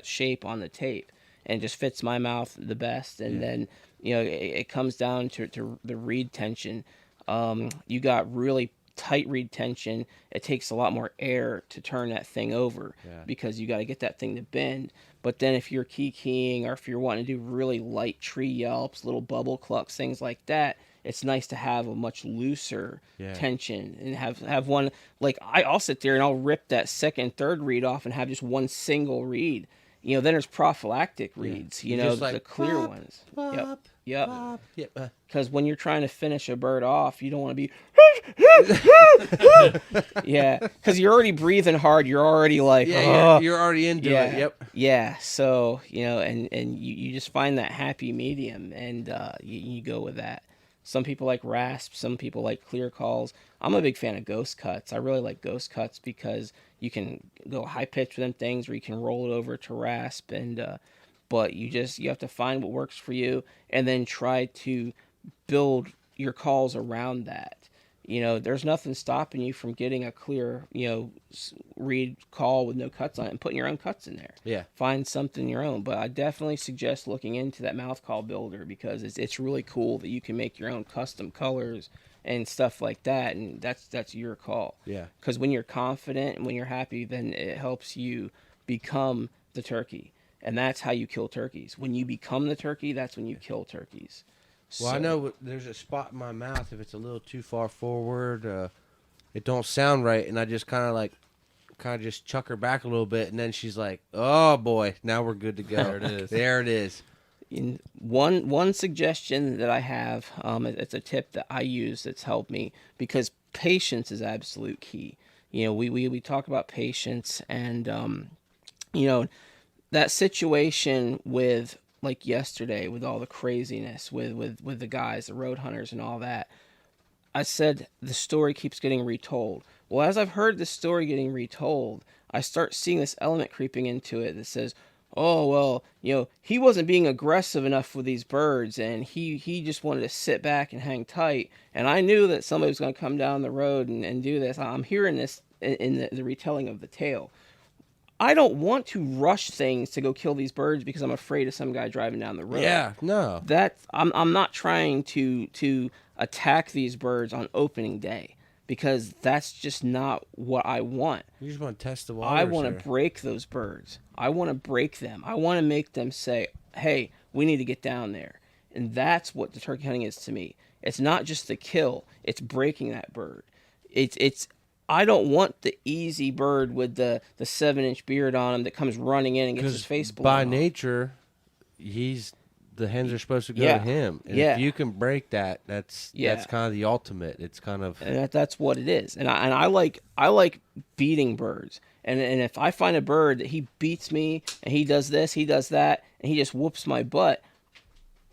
shape on the tape, and it just fits my mouth the best. And then it comes down to the reed tension. You got really tight reed tension. It takes a lot more air to turn that thing over, because you got to get that thing to bend. But then if you're keying, or if you're wanting to do really light tree yelps, little bubble clucks, things like that, it's nice to have a much looser Yeah. tension and have one. Like I'll sit there and I'll rip that second, third reed off and have just one single reed. You know, then there's prophylactic reeds. You know, Just like, the clear pop, ones. Pop, Yep. pop. Yep. Because when you're trying to finish a bird off, you don't want to be. Yeah, because you're already breathing hard. You're already like, Yeah, you're already into yeah, it. Yep. yeah. So you know, and you just find that happy medium, and you go with that. Some people like rasp. Some people like clear calls. I'm a big fan of ghost cuts. I really like ghost cuts because you can go high pitch with them things, or you can roll it over to rasp, and but you have to find what works for you, and then try to build your calls around that. You know, there's nothing stopping you from getting a clear, reed call with no cuts on it and putting your own cuts in there. Yeah. Find something your own. But I definitely suggest looking into that mouth call builder because it's really cool that you can make your own custom colors and stuff like that, and that's your call. Yeah. Because when you're confident and when you're happy, then it helps you become the turkey. And that's how you kill turkeys. When you become the turkey, that's when you kill turkeys. Well, I know there's a spot in my mouth if it's a little too far forward, it don't sound right, and I just kind of just chuck her back a little bit, and then she's like, "Oh boy, now we're good to go." There it is. There it is. In one suggestion that I have, it's a tip that I use that's helped me because patience is absolute key. You know, we talk about patience, and that situation with like yesterday with all the craziness with the guys, the road hunters and all that. I said the story keeps getting retold. Well, as I've heard the story getting retold, I start seeing this element creeping into it that says, oh, well, he wasn't being aggressive enough with these birds, and he just wanted to sit back and hang tight. And I knew that somebody was going to come down the road and do this. I'm hearing this in the retelling of the tale. I don't want to rush things to go kill these birds because I'm afraid of some guy driving down the road. Yeah, no. I'm not trying to attack these birds on opening day because that's just not what I want. You just want to test the waters. I want to break those birds. I want to break them. I want to make them say, hey, we need to get down there. And that's what the turkey hunting is to me. It's not just the kill. It's breaking that bird. I don't want the easy bird with the 7-inch beard on him that comes running in and gets his face blown by off. Nature, the hens are supposed to go Yeah. to him. And Yeah. if you can break that, that's kind of the ultimate. It's kind of And that's what it is. And I like beating birds. And if I find a bird that he beats me and he does this, he does that, and he just whoops my butt,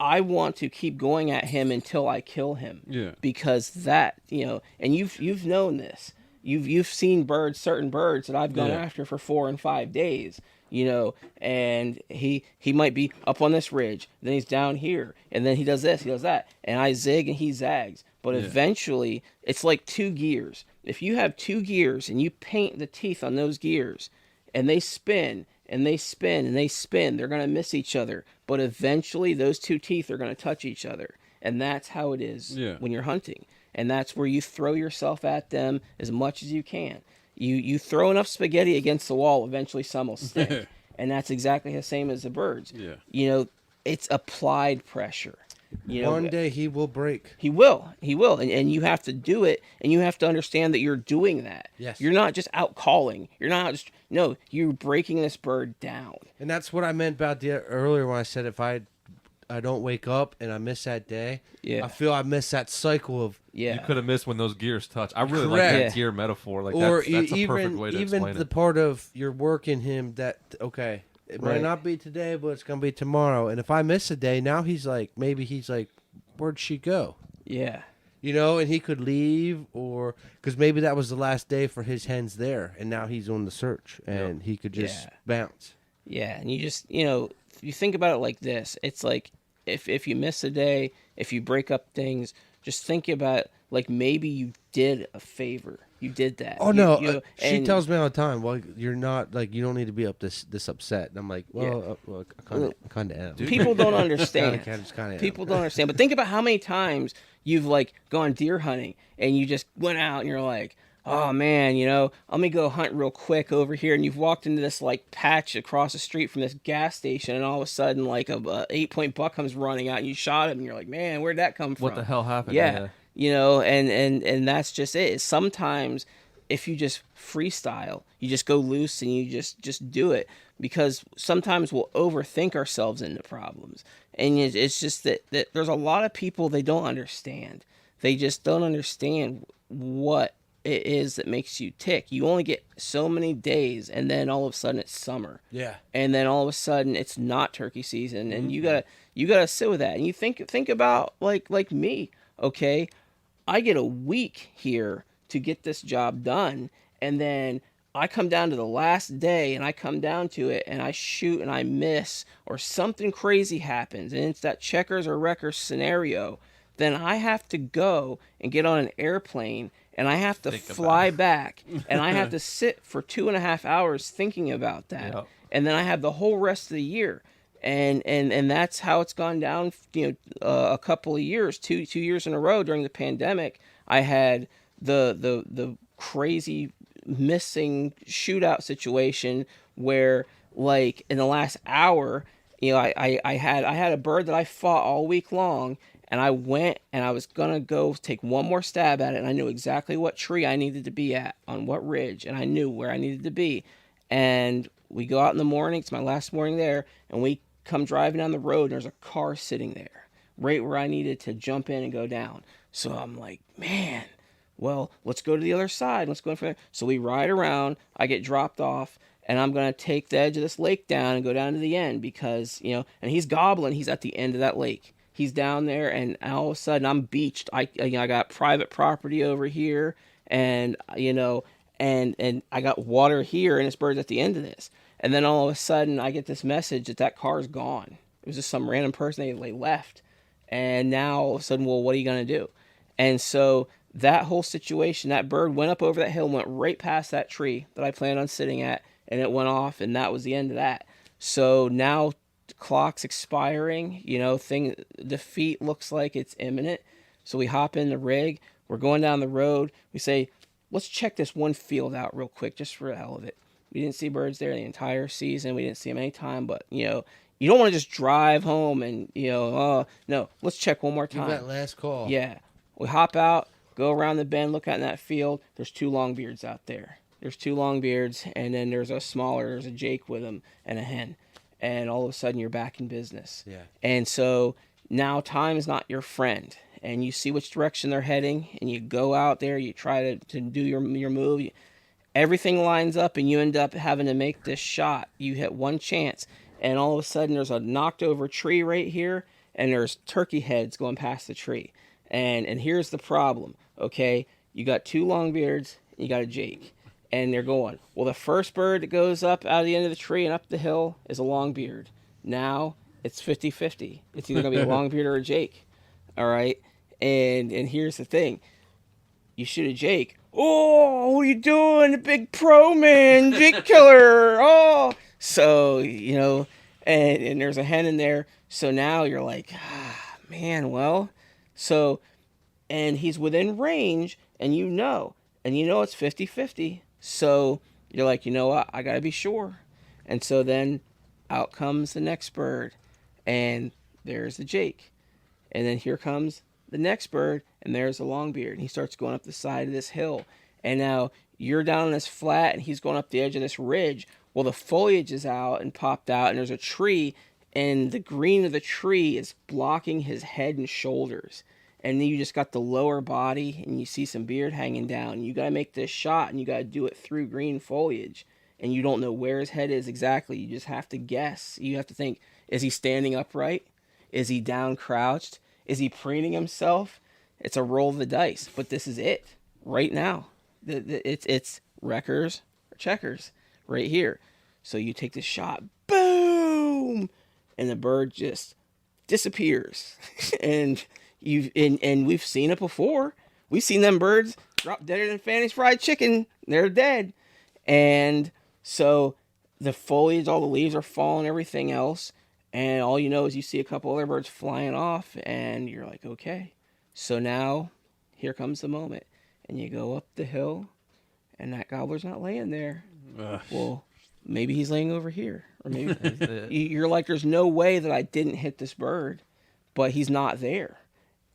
I want to keep going at him until I kill him. Yeah. Because that, and you've known this. You've seen certain birds that I've gone after for 4 and 5 days, and he might be up on this ridge, then he's down here, and then he does this, he does that, and I zig and he zags. But eventually, it's like 2 gears. If you have 2 gears and you paint the teeth on those gears, and they spin and they spin and they spin, they're going to miss each other. But eventually, those 2 teeth are going to touch each other, and that's how it is when you're hunting. And that's where you throw yourself at them as much as you can. You throw enough spaghetti against the wall, eventually some will stick. And that's exactly the same as the birds. Yeah. It's applied pressure. one day he will break. He will. And you have to do it, and you have to understand that you're doing that. Yes. You're not just out calling. You're not just, no, you're breaking this bird down. And that's what I meant about earlier when I said if I don't wake up and I miss that day, I feel I miss that cycle of You could have missed when those gears touch. I really like Correct. that gear metaphor. Like or that's a even perfect way to even explain the it. part of you're working him that it might Right. not be today, but it's gonna be tomorrow. And if I miss a day, now maybe he's like, where'd she go? Yeah. And he could leave, or because maybe that was the last day for his hens there, and now he's on the search, and he could just bounce. Yeah, and you just, if you think about it like this, it's like if you miss a day, if you break up things, just think about like maybe you did a favor. You did that. Oh, she and- tells me all the time, well, you're not, you don't need to be this upset. And I'm like, well, I kind of am. People don't understand. Kinda am. People don't understand. But think about how many times you've gone deer hunting and you just went out and you're like, oh man, let me go hunt real quick over here, and you've walked into this like patch across the street from this gas station, and all of a sudden like a 8-point buck comes running out, and you shot him, and you're like, man, where'd that come from? What the hell happened? Yeah, and that's just it. Sometimes if you just freestyle, you just go loose and you just do it, because sometimes we'll overthink ourselves into problems, and it's just that there's a lot of people, they don't understand. They just don't understand what it is that makes you tick. You only get so many days, and then all of a sudden it's summer. Yeah. And then all of a sudden it's not turkey season, and you gotta sit with that. And you think about like me, okay? I get a week here to get this job done, and then I come down to the last day, and I come down to it, and I shoot and I miss, or something crazy happens, and it's that checkers or wreckers scenario. Then I have to go and get on an airplane, and I have to fly back, and I have to sit for 2.5 hours thinking about that. Yep. And then I have the whole rest of the year. And that's how it's gone down, a couple of years, two years in a row during the pandemic. I had the crazy missing shootout situation where, like, in the last hour, I had a bird that I fought all week long, and I went and I was going to go take one more stab at it, and I knew exactly what tree I needed to be at, on what ridge, and I knew where I needed to be. And we go out in the morning, it's my last morning there, and we come driving down the road, and there's a car sitting there, right where I needed to jump in and go down. So I'm like, man, well, let's go to the other side. Let's go in from there. So we ride around, I get dropped off, and I'm going to take the edge of this lake down and go down to the end because, and he's gobbling, he's at the end of that lake. He's down there, and all of a sudden I'm beached. I got private property over here, and and I got water here, and this bird's at the end of this. And then all of a sudden I get this message that car's gone. It was just some random person, they left. And now all of a sudden, well, what are you going to do? And so that whole situation, that bird went up over that hill, went right past that tree that I planned on sitting at, and it went off, and that was the end of that. So now the clock's expiring, defeat looks like it's imminent. So we hop in the rig, we're going down the road, we say, let's check this one field out real quick, just for the hell of it. We didn't see birds there the entire season, we didn't see them any time, but, you don't want to just drive home and, no, let's check one more time. Give that last call. Yeah. We hop out, go around the bend, look out in that field, there's 2 longbeards out there. There's 2 longbeards, and then there's a Jake with them, and a hen. And all of a sudden you're back in business. Yeah. And so now time is not your friend, and you see which direction they're heading, and you go out there, you try to do your move. Everything lines up, and you end up having to make this shot. You hit one chance, and all of a sudden there's a knocked over tree right here, and there's turkey heads going past the tree. And here's the problem, okay? You got 2 longbeards, and you got a Jake. And they're going, well, the first bird that goes up out of the end of the tree and up the hill is a longbeard. Now it's 50-50. It's either going to be a longbeard or a Jake. All right? And here's the thing. You shoot a Jake. Oh, what are you doing? The big pro man, Jake killer. Oh. So, and there's a hen in there. So now you're like, man, well. So, and he's within range, and it's 50-50. So you're like, you know what? I got to be sure. And so then out comes the next bird, and there's the Jake. And then here comes the next bird, and there's the longbeard. And he starts going up the side of this hill. And now you're down on this flat, and he's going up the edge of this ridge. Well, the foliage is out and popped out, and there's a tree, and the green of the tree is blocking his head and shoulders. And then you just got the lower body, and you see some beard hanging down. You got to make this shot, and you got to do it through green foliage. And you don't know where his head is exactly. You just have to guess. You have to think, is he standing upright? Is he down crouched? Is he preening himself? It's a roll of the dice. But this is it right now. It's wreckers or checkers right here. So you take the shot, boom, and the bird just disappears. and we've seen it before. We've seen them birds drop deader than Fanny's fried chicken. They're dead. And so the foliage, all the leaves are falling, everything else. And all you know is you see a couple other birds flying off, and you're like, okay. So now here comes the moment. And you go up the hill, and that gobbler's not laying there. Ugh. Well, maybe he's laying over here, or maybe you're like, there's no way that I didn't hit this bird, but he's not there.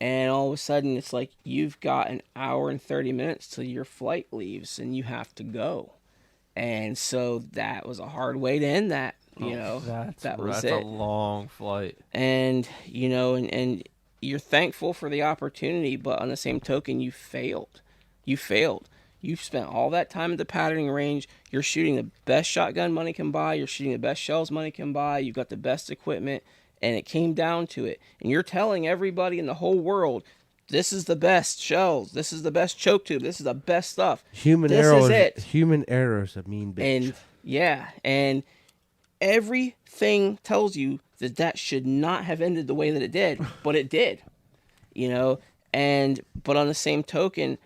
And all of a sudden, it's like you've got an hour and 30 minutes till your flight leaves, and you have to go. And so that was a hard way to end that. That was that's it. a long flight. And and you're thankful for the opportunity, but on the same token, you failed. You've spent all that time at the patterning range. You're shooting the best shotgun money can buy. You're shooting the best shells money can buy. You've got the best equipment, and it came down to it. And you're telling everybody in the whole world, this is the best shells. This is the best choke tube. This is the best stuff. Human This error is it. Human error is a mean bitch. And everything tells you that should not have ended the way that it did, but it did. But on the same token,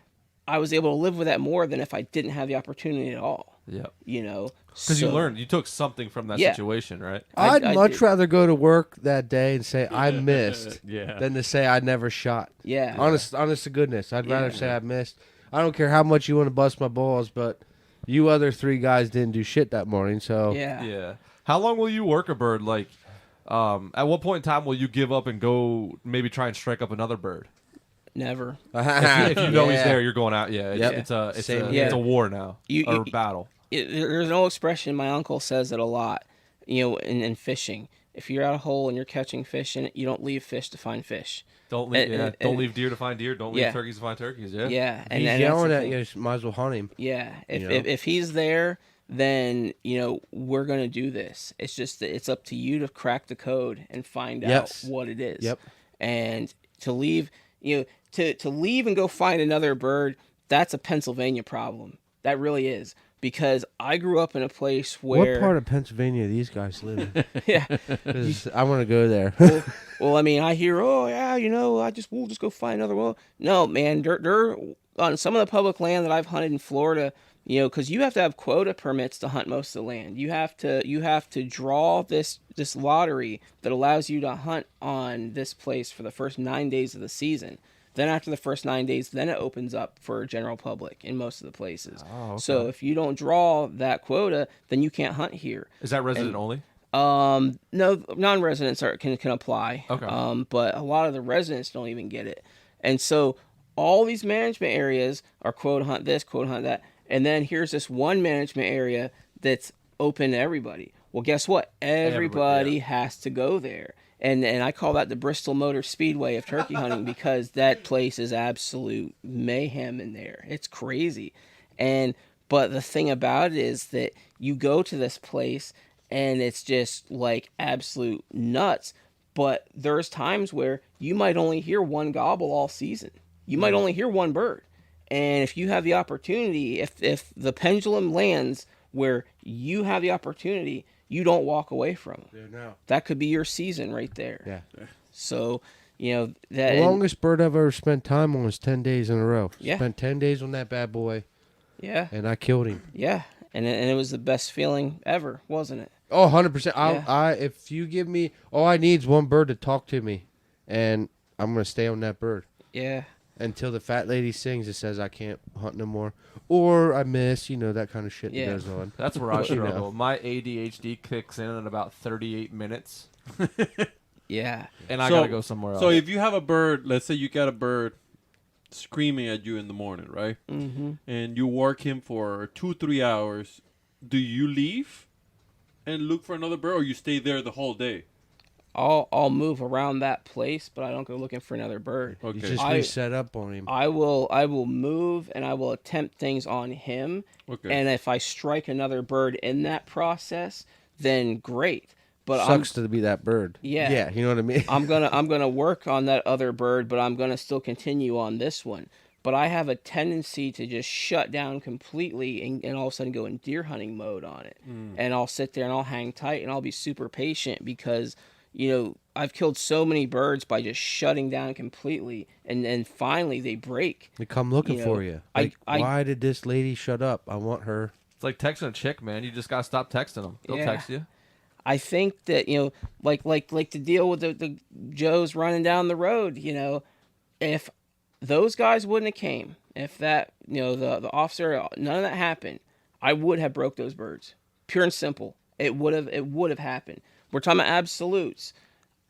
I was able to live with that more than if I didn't have the opportunity at all. Yeah. Because you learned, you took something from that situation, right? I'd I much did. rather go to work that day and say I missed Yeah. than to say I never shot. Yeah. Honest to goodness, I'd rather Yeah. say I missed. I don't care how much you want to bust my balls, but you other three guys didn't do shit that morning, so Yeah. Yeah. How long will you work a bird? Like, at what point in time will you give up and go maybe try and strike up another bird? Never. If you know he's Yeah. there, you're going out. Yeah, Yep. it's Same a war now, or battle. There's an old expression. My uncle says it a lot. In fishing, if you're at a hole and you're catching fish in it, you don't leave fish to find fish. Don't leave, And- don't and- leave deer to find deer. Don't Yeah. leave turkeys to find turkeys. Yeah. Yeah. If And he's that's yelling the at thing. you, might as well hunt him. Yeah, if, You know? if he's there, then we're gonna do this. It's just that it's up to you to crack the code and find Yes. out what it is. Yep. And to leave, to leave and go find another bird, that's a Pennsylvania problem. That really is, because I grew up in a place where What part of Pennsylvania do these guys live in? yeah. 'Cause I want to go there. Well, I mean, I hear, oh yeah, we'll just go find another one. No, man, they're on some of the public land that I've hunted in Florida. Because you have to have quota permits to hunt most of the land. You have to draw this lottery that allows you to hunt on this place for the first 9 days of the season. Then after the first 9 days, then it opens up for general public in most of the places. Oh, okay. So if you don't draw that quota, then you can't hunt here. Is that resident only? No, non-residents can apply. Okay. But a lot of the residents don't even get it. And so all these management areas are quota hunt this, quota hunt that. And then here's this one management area that's open to everybody. Well, guess what? Everybody has to go there. And I call that the Bristol Motor Speedway of turkey hunting, because that place is absolute mayhem in there. It's crazy. But the thing about it is that you go to this place and it's just like absolute nuts. But there's times where you might only hear one gobble all season. You might only hear one bird. And if you have the opportunity, if the pendulum lands where you have the opportunity, you don't walk away from them. No. That could be your season right there. Yeah. So, that The longest bird I've ever spent time on was 10 days in a row. Yeah. Spent 10 days on that bad boy, yeah, and I killed him. yeah, and it was the best feeling ever, wasn't it? Oh, 100%. Yeah. If you give me, all I need is one bird to talk to me, and I'm going to stay on that bird Yeah, until the fat lady sings and says I can't hunt no more. Or I miss, that kind of shit Yeah. that goes on. That's where I You know. struggle. My ADHD kicks in at about 38 minutes, yeah, and I So- gotta go somewhere else. So if you have a bird, let's say you got a bird screaming at you in the morning, right? mm-hmm. And you work him for 2-3 hours, do you leave and look for another bird, or you stay there the whole day? I'll move around that place, but I don't go looking for another bird. You Okay. just I- reset up on him. I will move and I will attempt things on him. Okay. And if I strike another bird in that process, then great. But Sucks to be that bird. Yeah. Yeah, you know what I mean? I'm gonna work on that other bird, but I'm gonna still continue on this one. But I have a tendency to just shut down completely and all of a sudden go in deer hunting mode on it. And I'll sit there and I'll hang tight and I'll be super patient because, I've killed so many birds by just shutting down completely, and then finally they break. They come looking you know, for you. I- Like, I- why did this lady shut up? I want her. it's like texting a chick, man. You just gotta stop texting them. They'll Yeah. text you. I think that like to deal with the Joes running down the road. If those guys wouldn't have came if that, the officer, none of that happened, I would have broke those birds. Pure and simple. It would have happened. We're talking about absolutes.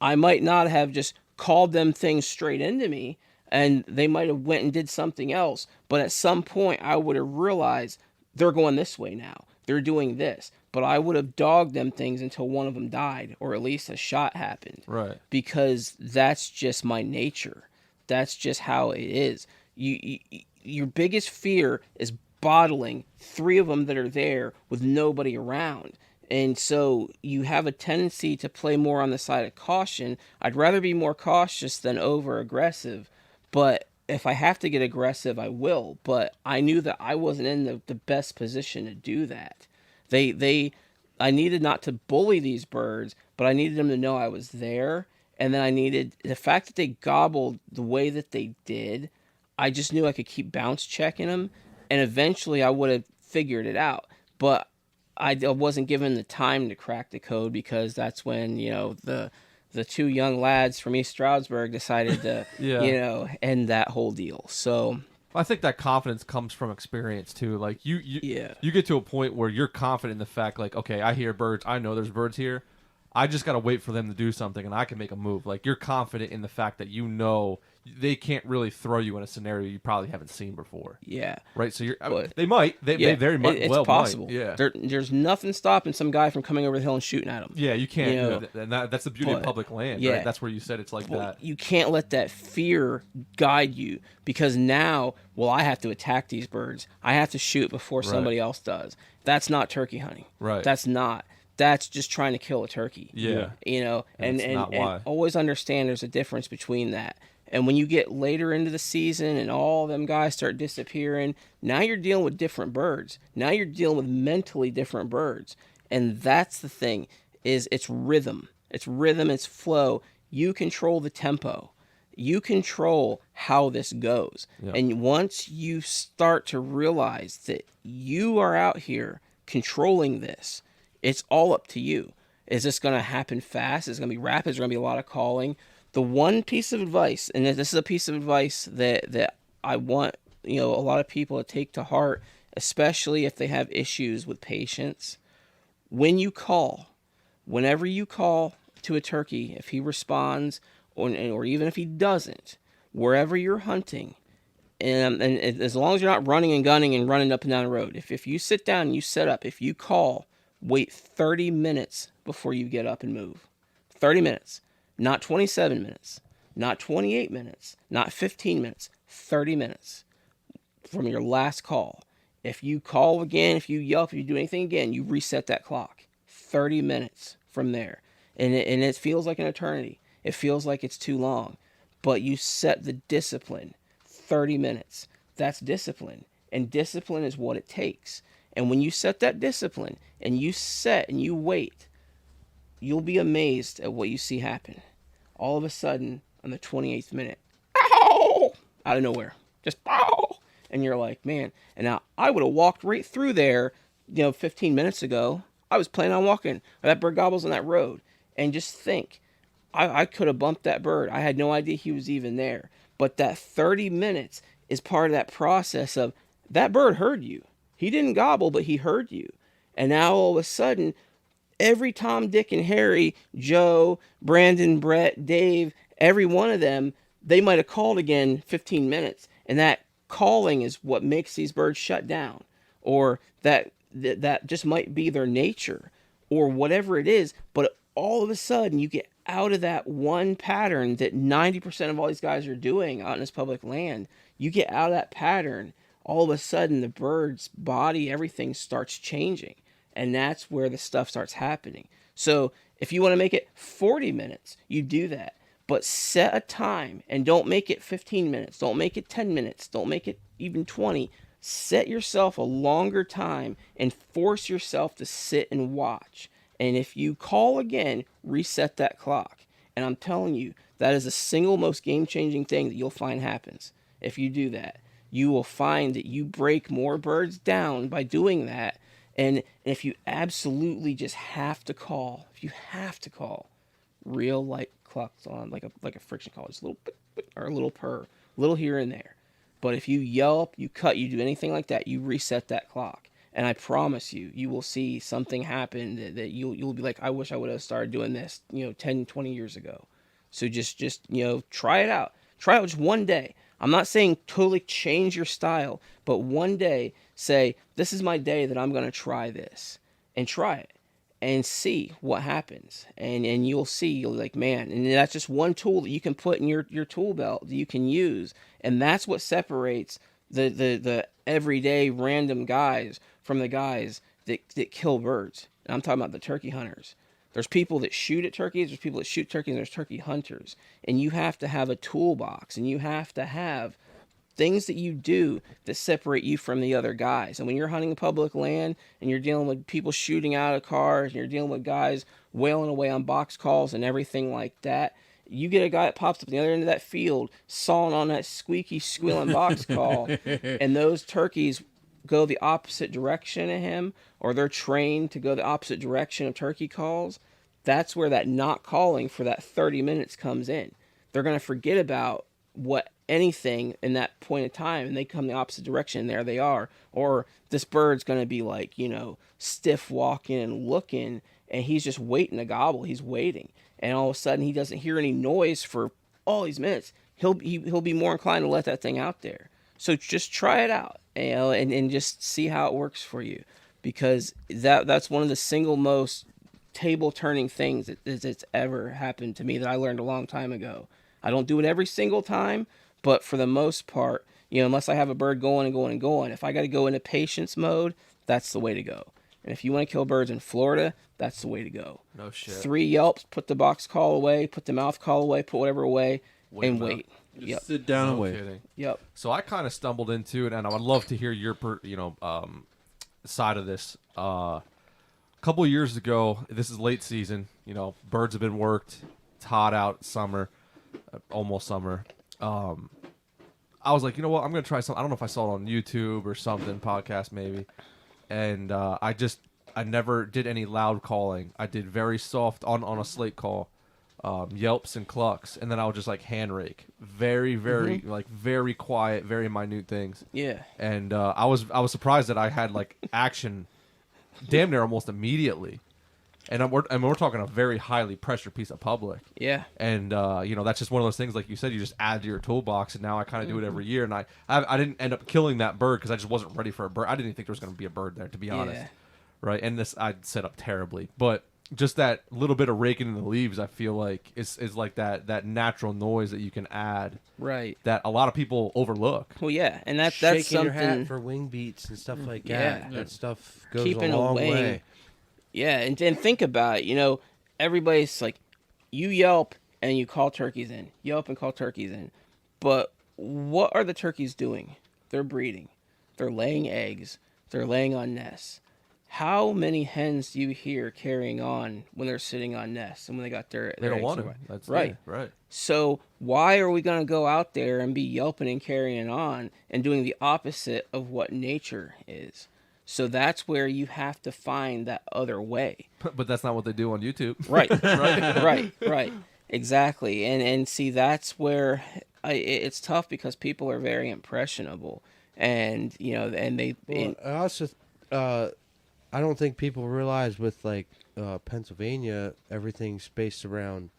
I might not have just called them things straight into me, and they might have went and did something else. But at some point, I would have realized they're going this way now. They're doing this. But I would have dogged them things until one of them died, or at least a shot happened. Right. Because that's just my nature. That's just how it is. Your biggest fear is bottling 3 of them that are there with nobody around. And so you have a tendency to play more on the side of caution. I'd rather be more cautious than over aggressive. But if I have to get aggressive, I will. But I knew that I wasn't in the best position to do that. I needed not to bully these birds, but I needed them to know I was there. And then I needed the fact that they gobbled the way that they did. I just knew I could keep bounce checking them. And eventually I would have figured it out. But I wasn't given the time to crack the code, because that's when, the 2 young lads from East Stroudsburg decided to, Yeah. end that whole deal. So I think that confidence comes from experience too. Like you get to a point where you're confident in the fact, like, okay, I hear birds. I know there's birds here. I just got to wait for them to do something, and I can make a move. Like, you're confident in the fact that they can't really throw you in a scenario you probably haven't seen before. yeah. Right? So But- they might. They very much It's well possible. might. Yeah. There's nothing stopping some guy from coming over the hill and shooting at him. Yeah, you can't. You know, and that's the beauty of but- public land. yeah. Right? That's where you said it's like Well, that. you can't let that fear guide you, because now, I have to attack these birds. I have to shoot before somebody else does. That's not turkey hunting. Right. That's not. That's just trying to kill a turkey. Yeah. And it's not why. always understand there's a difference between that. And when you get later into the season and all them guys start disappearing, now you're dealing with different birds. Now you're dealing with mentally different birds. And that's the thing, is it's rhythm. It's rhythm, it's flow. You control the tempo. You control how this goes. Yeah. And once you start to realize that you are out here controlling this, it's all up to you. Is this going to happen fast? Is it going to be rapid? Is there going to be a lot of calling? The one piece of advice, and this is a piece of advice that I want a lot of people to take to heart, especially if they have issues with patience. Whenever you call to a turkey, if he responds, or even if he doesn't, wherever you're hunting, and as long as you're not running and gunning and running up and down the road, if you sit down and you set up, if you call, wait 30 minutes before you get up and move. 30 minutes. Not 27 minutes. Not 28 minutes. Not 15 minutes. 30 minutes from your last call. If you call again, if you yelp, if you do anything again, you reset that clock. 30 minutes from there. And it feels like an eternity. It feels like it's too long. But you set the discipline. 30 minutes. That's discipline. And discipline is what it takes. And when you set that discipline and you set and you wait, you'll be amazed at what you see happen. All of a sudden, on the 28th minute, ow! Out of nowhere. Just ow! And you're like, man. And now I would have walked right through there, 15 minutes ago. I was planning on walking. That bird gobbles on that road. And just think, I could have bumped that bird. I had no idea he was even there. But that 30 minutes is part of that process of that bird heard you. He didn't gobble, but he heard you. And now all of a sudden, every Tom, Dick, and Harry, Joe, Brandon, Brett, Dave, every one of them, they might have called again 15 minutes. And that calling is what makes these birds shut down. Or that just might be their nature. Or whatever it is. But all of a sudden, you get out of that one pattern that 90% of all these guys are doing out in this public land. You get out of that pattern, all of a sudden the bird's body, everything starts changing. And that's where the stuff starts happening. So if you want to make it 40 minutes, you do that. But set a time and don't make it 15 minutes. Don't make it 10 minutes. Don't make it even 20. Set yourself a longer time and force yourself to sit and watch. And if you call again, reset that clock. And I'm telling you, that is the single most game-changing thing that you'll find happens. If you do that, you will find that you break more birds down by doing that. And if you absolutely just have to call, real light clocks on, like a friction call, just a little bit, or a little purr, a little here and there. But if you yelp, you cut, you do anything like that, you reset that clock. And I promise you, you will see something happen that you'll be like, I wish I would have started doing this, 10, 20 years ago. So just try it out. Try it just one day. I'm not saying totally change your style, but one day say, this is my day that I'm going to try this, and try it and see what happens. And you'll see, you'll be like, man, and that's just one tool that you can put in your tool belt that you can use. And that's what separates the everyday random guys from the guys that kill birds. And I'm talking about the turkey hunters. There's people that shoot at turkeys, there's people that shoot turkeys, and there's turkey hunters. And you have to have a toolbox, and you have to have things that you do that separate you from the other guys. And when you're hunting public land and you're dealing with people shooting out of cars, and you're dealing with guys wailing away on box calls and everything like that, you get a guy that pops up at the other end of that field sawing on that squeaky, squealing box call, and those turkeys go the opposite direction of him, or they're trained to go the opposite direction of turkey calls. That's where that not calling for that 30 minutes comes in. They're going to forget about anything in that point of time, and they come the opposite direction, and there they are. Or this bird's going to be like, stiff walking and looking, and he's just waiting to gobble. He's waiting. And all of a sudden he doesn't hear any noise for all these minutes. He'll be more inclined to let that thing out there. So just try it out, and just see how it works for you, because that's one of the single most table turning things that's ever happened to me that I learned a long time ago. I don't do it every single time, but for the most part, unless I have a bird going and going and going, if I got to go into patience mode, that's the way to go. And if you want to kill birds in Florida, that's the way to go. No shit. 3 yelps, put the box call away, put the mouth call away, put whatever away, and wait. Just sit down and No wait. kidding. Yep. So I kind of stumbled into it, and I would love to hear your side of this. A couple of years ago, this is late season. Birds have been worked. It's hot out, summer, almost summer. I was like, you know what? I'm gonna try something. I don't know if I saw it on YouTube or something, podcast maybe. And I never did any loud calling. I did very soft on a slate call. Yelps and clucks, and then I would just like hand rake, very very quiet, very minute things. Yeah. And I was surprised that I had like action, damn near almost immediately, and we're talking a very highly pressured piece of public. Yeah. And that's just one of those things, like you said, you just add to your toolbox, and now I kind of do it every year. And I didn't end up killing that bird because I just wasn't ready for a bird. I didn't even think there was going to be a bird there, to be honest. Right. And this I set up terribly, but just that little bit of raking in the leaves, I feel like is like that natural noise that you can add, Right. that a lot of people overlook. Well, yeah, and that's Shaking something. your hat for wing beats and stuff like Yeah. that. That stuff goes Keeping a a long wing. way. Yeah, and think about it. Everybody's like, you yelp and you call turkeys in. Yelp and call turkeys in. But what are the turkeys doing? They're breeding. They're laying eggs. They're laying on nests. How many hens do you hear carrying on when they're sitting on nests and when they got their They don't eggs want away? to. That's right. Right. So why are we going to go out there and be yelping and carrying on and doing the opposite of what nature is? So that's where you have to find that other way. But that's not what they do on YouTube. Right, right. Exactly. And see, that's where it's tough because people are very impressionable. And, and they... Well, I also, I don't think people realize with Pennsylvania, everything's based around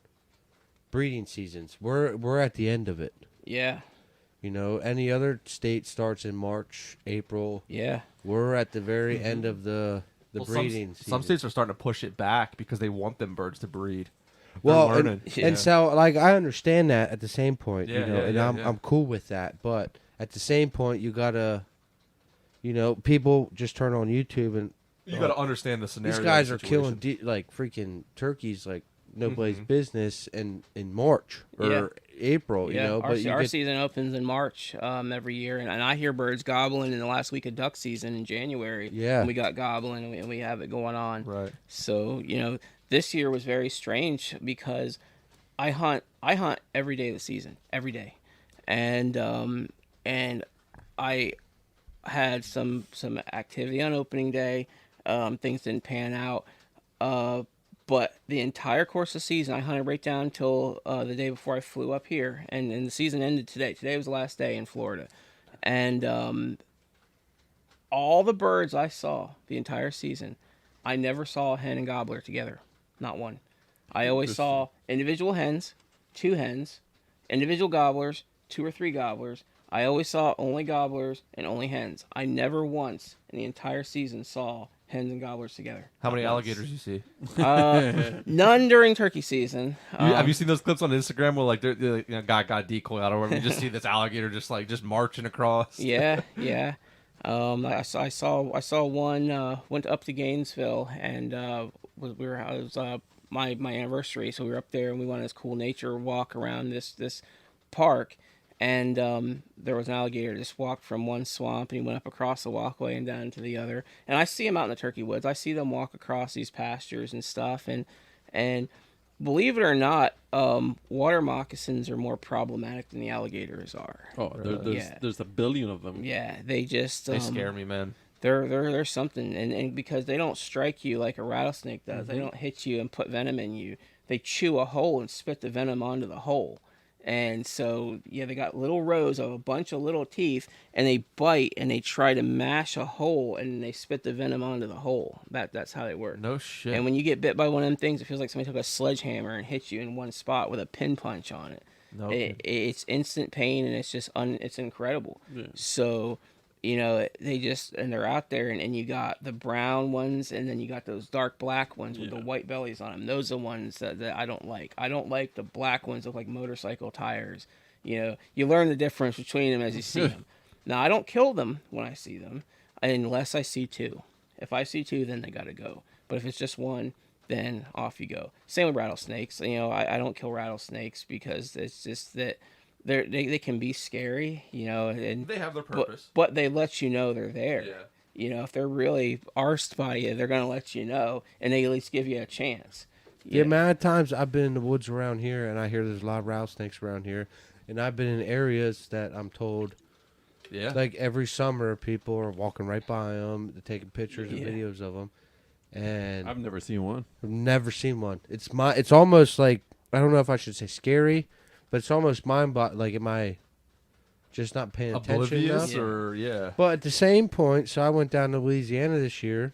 breeding seasons. We're at the end of it. Yeah. Any other state starts in March, April. Yeah. We're at the very end of the breeding season. Some states are starting to push it back because they want them birds to breed. Well, They're learning. and so I understand that at the same point, Yeah, I'm cool with that. But at the same point, you gotta, people just turn on YouTube and You got to understand the scenario. these guys are situation. killing freaking turkeys like nobody's business in March or April, Yeah, But our season opens in March every year, and I hear birds gobbling in the last week of duck season in January. Yeah. And we got gobbling, and we have it going on. Right. So, this year was very strange because I hunt every day of the season, every day. And I had some activity on opening day. Things didn't pan out. But the entire course of the season, I hunted right down until the day before I flew up here. And the season ended today. Today was the last day in Florida. And all the birds I saw the entire season, I never saw a hen and gobbler together. Not one. I always saw individual hens, 2 hens, individual gobblers, 2 or 3 gobblers. I always saw only gobblers and only hens. I never once in the entire season saw hens and gobblers together. How many alligators you see? None during turkey season. Have you seen those clips on Instagram where like they're got a decoy out or whatever? You just see this alligator just marching across. Yeah. I saw one went up to Gainesville and it was my anniversary, so we were up there and we went on this cool nature walk around this park, and there was an alligator that just walked from one swamp and he went up across the walkway and down to the other. And I see them out in the turkey woods. I see them walk across these pastures and stuff, and believe it or not, water moccasins are more problematic than the alligators are. Oh, there's a billion of them. Yeah, they just They scare me, man. They're something, and because they don't strike you like a rattlesnake does, they don't hit you and put venom in you. They chew a hole and spit the venom onto the hole. And so, yeah, they got little rows of a bunch of little teeth, and they bite and they try to mash a hole, and they spit the venom onto the hole. That's how they work. No shit. And when you get bit by one of them things, it feels like somebody took a sledgehammer and hit you in one spot with a pin punch on it. No. It's instant pain, and it's just it's incredible. Yeah. So, they're out there, and you got the brown ones, and then you got those dark black ones with the white bellies on them. Those are the ones that I don't like. I don't like the black ones that look like motorcycle tires. You learn the difference between them as you see them. Now, I don't kill them when I see them, unless I see 2. If I see 2, then they got to go. But if it's just 1, then off you go. Same with rattlesnakes. I don't kill rattlesnakes because it's just that they can be scary, and They have their purpose. but they let you know they're there. Yeah. If they're really arsed by you, they're gonna let you know, and they at least give you a chance. The amount of times I've been in the woods around here, and I hear there's a lot of rattlesnakes around here, and I've been in areas that I'm told, like every summer, people are walking right by them, they're taking pictures and videos of them, and I've never seen one. I've never seen one. It's almost like, I don't know if I should say scary, but it's almost like, am I just not paying attention Oblivious enough? or But at the same point, so I went down to Louisiana this year,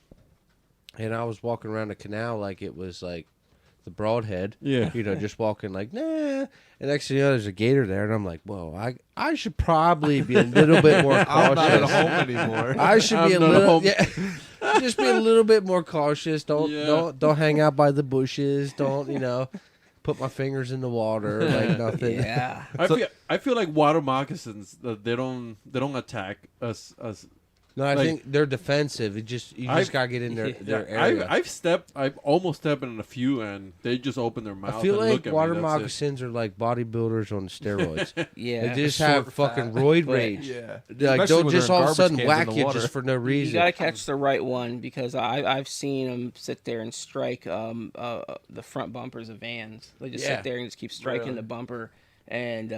and I was walking around a canal like it was like the Broadhead. Yeah. Just walking like, nah. And next thing you know, there's a gator there, and I'm like, whoa, I should probably be a little bit more cautious. I'm not at home anymore. I should be I'm a not little, home. just be a little bit more cautious. Don't hang out by the bushes. Don't, put my fingers in the water like nothing. Yeah. I feel like water moccasins, they don't attack us. No, I Like- think they're defensive. You just gotta get in their area. I've almost stepped in a few, and they just open their mouth. I feel and like look at water me, that's it. moccasins are like bodybuilders on steroids. Yeah. They just Short, have fucking fat. roid But- rage. Yeah. Like Especially they'll when just they're in all of a garbage sudden cans whack in the you water. just for no You reason. gotta catch the right one, because I've seen them sit there and strike the front bumpers of vans. They just Yeah. sit there and just keep striking Really? the bumper, and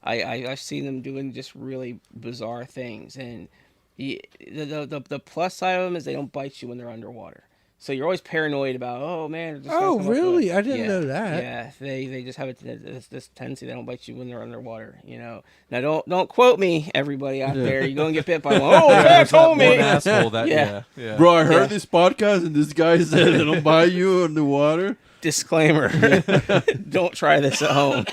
I've seen them doing just really bizarre things. And the plus side of them is they don't bite you when they're underwater. So you're always paranoid about, oh man. they're just gonna Oh, come up with really? a-" I didn't Yeah, know that. Yeah, they just have this tendency. They don't bite you when they're underwater. Now don't quote me, everybody out there. You're gonna get bit by one. Oh, Pat told me. One asshole that Yeah. yeah. Bro, I heard Yeah. this podcast, and this guy said they don't buy you underwater. Disclaimer: don't try this at home.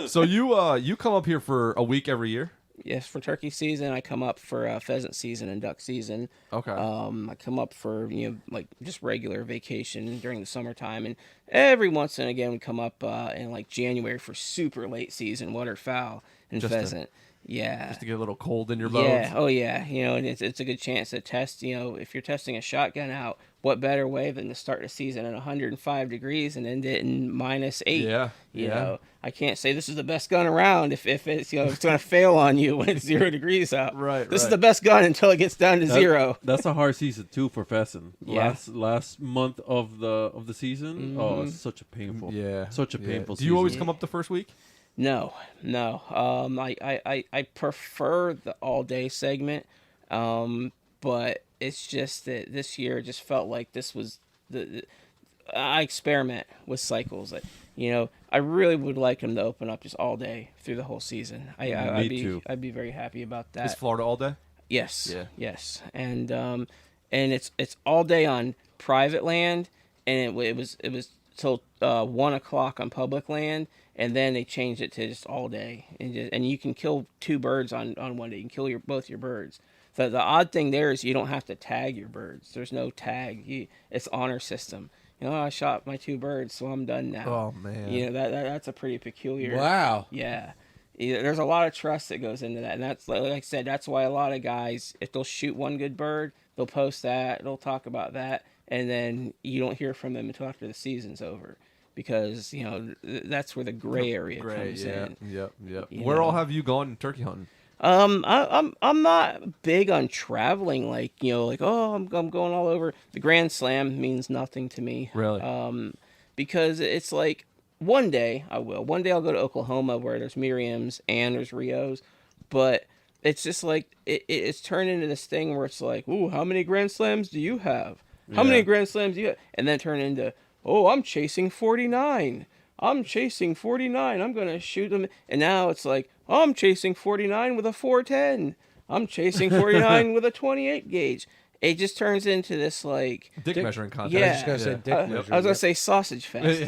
So you come up here for a week every year? Yes, for turkey season, I come up for pheasant season and duck season. Okay. I come up for like just regular vacation during the summertime, and every once and again we come up in like January for super late season waterfowl and Just to- pheasant. Yeah. Just to get a little cold in your bones. Yeah, oh yeah, and it's a good chance to test. If you're testing a shotgun out, what better way than to start the season at 105 degrees and end it in -8? Yeah. You know, I can't say this is the best gun around if it's it's going to fail on you when it's 0 degrees out. Right, This is right. the best gun until it gets down to 0. That's a hard season too for pheasant. Yeah. Last month of the season. Oh, Mm-hmm. it's such a painful. Yeah. Such a Yeah. painful. Do you always season. come up the first week? No. I prefer the all day segment, but it's just that this year just felt like this was I experiment with cycles. I really would like them to open up just all day through the whole season. Me too. I'd be very happy about that. Is Florida all day? Yes. Yeah. Yes. And it's all day on private land, and it was till 1 o'clock on public land, and then they changed it to just all day, and you can kill 2 birds on one day. You can kill both your birds. The odd thing there is you don't have to tag your birds. There's no tag. It's honor system. I shot my 2 birds, so I'm done now. Oh man. That's a pretty peculiar. Wow. Yeah. There's a lot of trust that goes into that, and that's like I said. That's why a lot of guys, if they'll shoot one good bird, they'll post that, they'll talk about that, and then you don't hear from them until after the season's over, because that's where the gray area comes in. Yep. You Where know. all have you gone turkey hunting? I'm not big on traveling, like I'm going all over. The Grand Slam means nothing to me. Really? Because it's like one day I will. One day I'll go to Oklahoma where there's Miriam's and there's Rios, but it's just like it's turned into this thing where it's like, ooh, how many Grand Slams do you have? How many Grand Slams do you have? And then turn into, oh, I'm chasing 49. I'm chasing 49. I'm going to shoot them. And now it's like, oh, I'm chasing 49 with a 410. I'm chasing 49 with a 28 gauge. It just turns into this like Dick measuring contest. Yeah. I was just gonna say dick I measuring. was gonna say sausage fest, Yeah,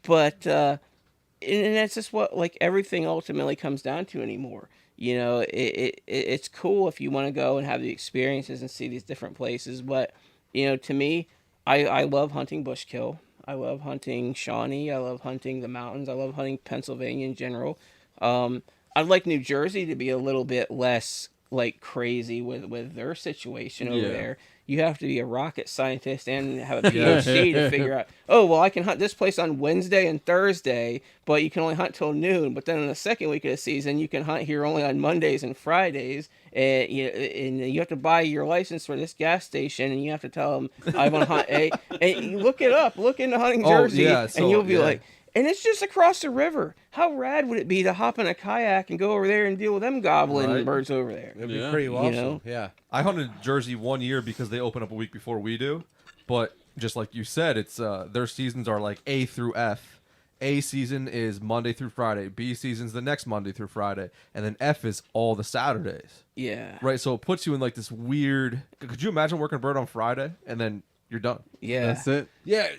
but and that's just what like everything ultimately comes down to anymore. It's cool if you want to go and have the experiences and see these different places, but to me, I love hunting bushkill. I love hunting Shawnee. I love hunting the mountains. I love hunting Pennsylvania in general. I'd like New Jersey to be a little bit less like crazy with their situation over there. You have to be a rocket scientist and have a PhD to figure out, oh, well, I can hunt this place on Wednesday and Thursday, but you can only hunt till noon. But then in the second week of the season, you can hunt here only on Mondays and Fridays. And you have to buy your license for this gas station, and you have to tell them, I want to hunt A. And you look it up, look into hunting Jersey, and you'll be like, and it's just across the river. How rad would it be to hop in a kayak and go over there and deal with them goblin birds over there? It'd be pretty awesome. know? Yeah. I hunted Jersey one year because they open up a week before we do, but just like you said, it's their seasons are like A through F. A season is Monday through Friday. B season's the next Monday through Friday, and then F is all the Saturdays. Yeah. Right, so it puts you in like this weird. Could you imagine working a bird on Friday and then you're done? Yeah. That's it. Yeah,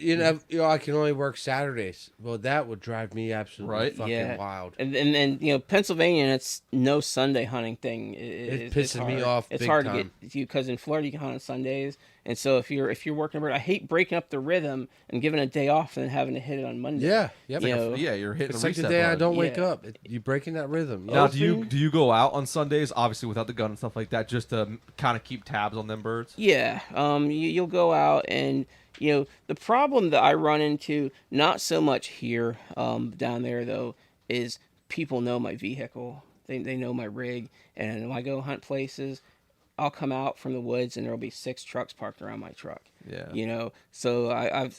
I can only work Saturdays. Well, that would drive me absolutely fucking wild. And then Pennsylvania, it's no Sunday hunting thing. It pisses me hard. off. It's big hard time. to get because in Florida you can hunt on Sundays, and so if you're working a bird, I hate breaking up the rhythm and giving a day off and then having to hit it on Monday. Yeah, It's yep. like you're hitting It's a like the reset day I button. don't wake Yeah. up. You're breaking that rhythm. Now, do you go out on Sundays, obviously without the gun and stuff like that, just to kind of keep tabs on them birds? Yeah. You'll go out and the problem that I run into, not so much here, down there though, is people know my vehicle. They know my rig, and when I go hunt places, I'll come out from the woods and there'll be 6 trucks parked around my truck. Yeah. So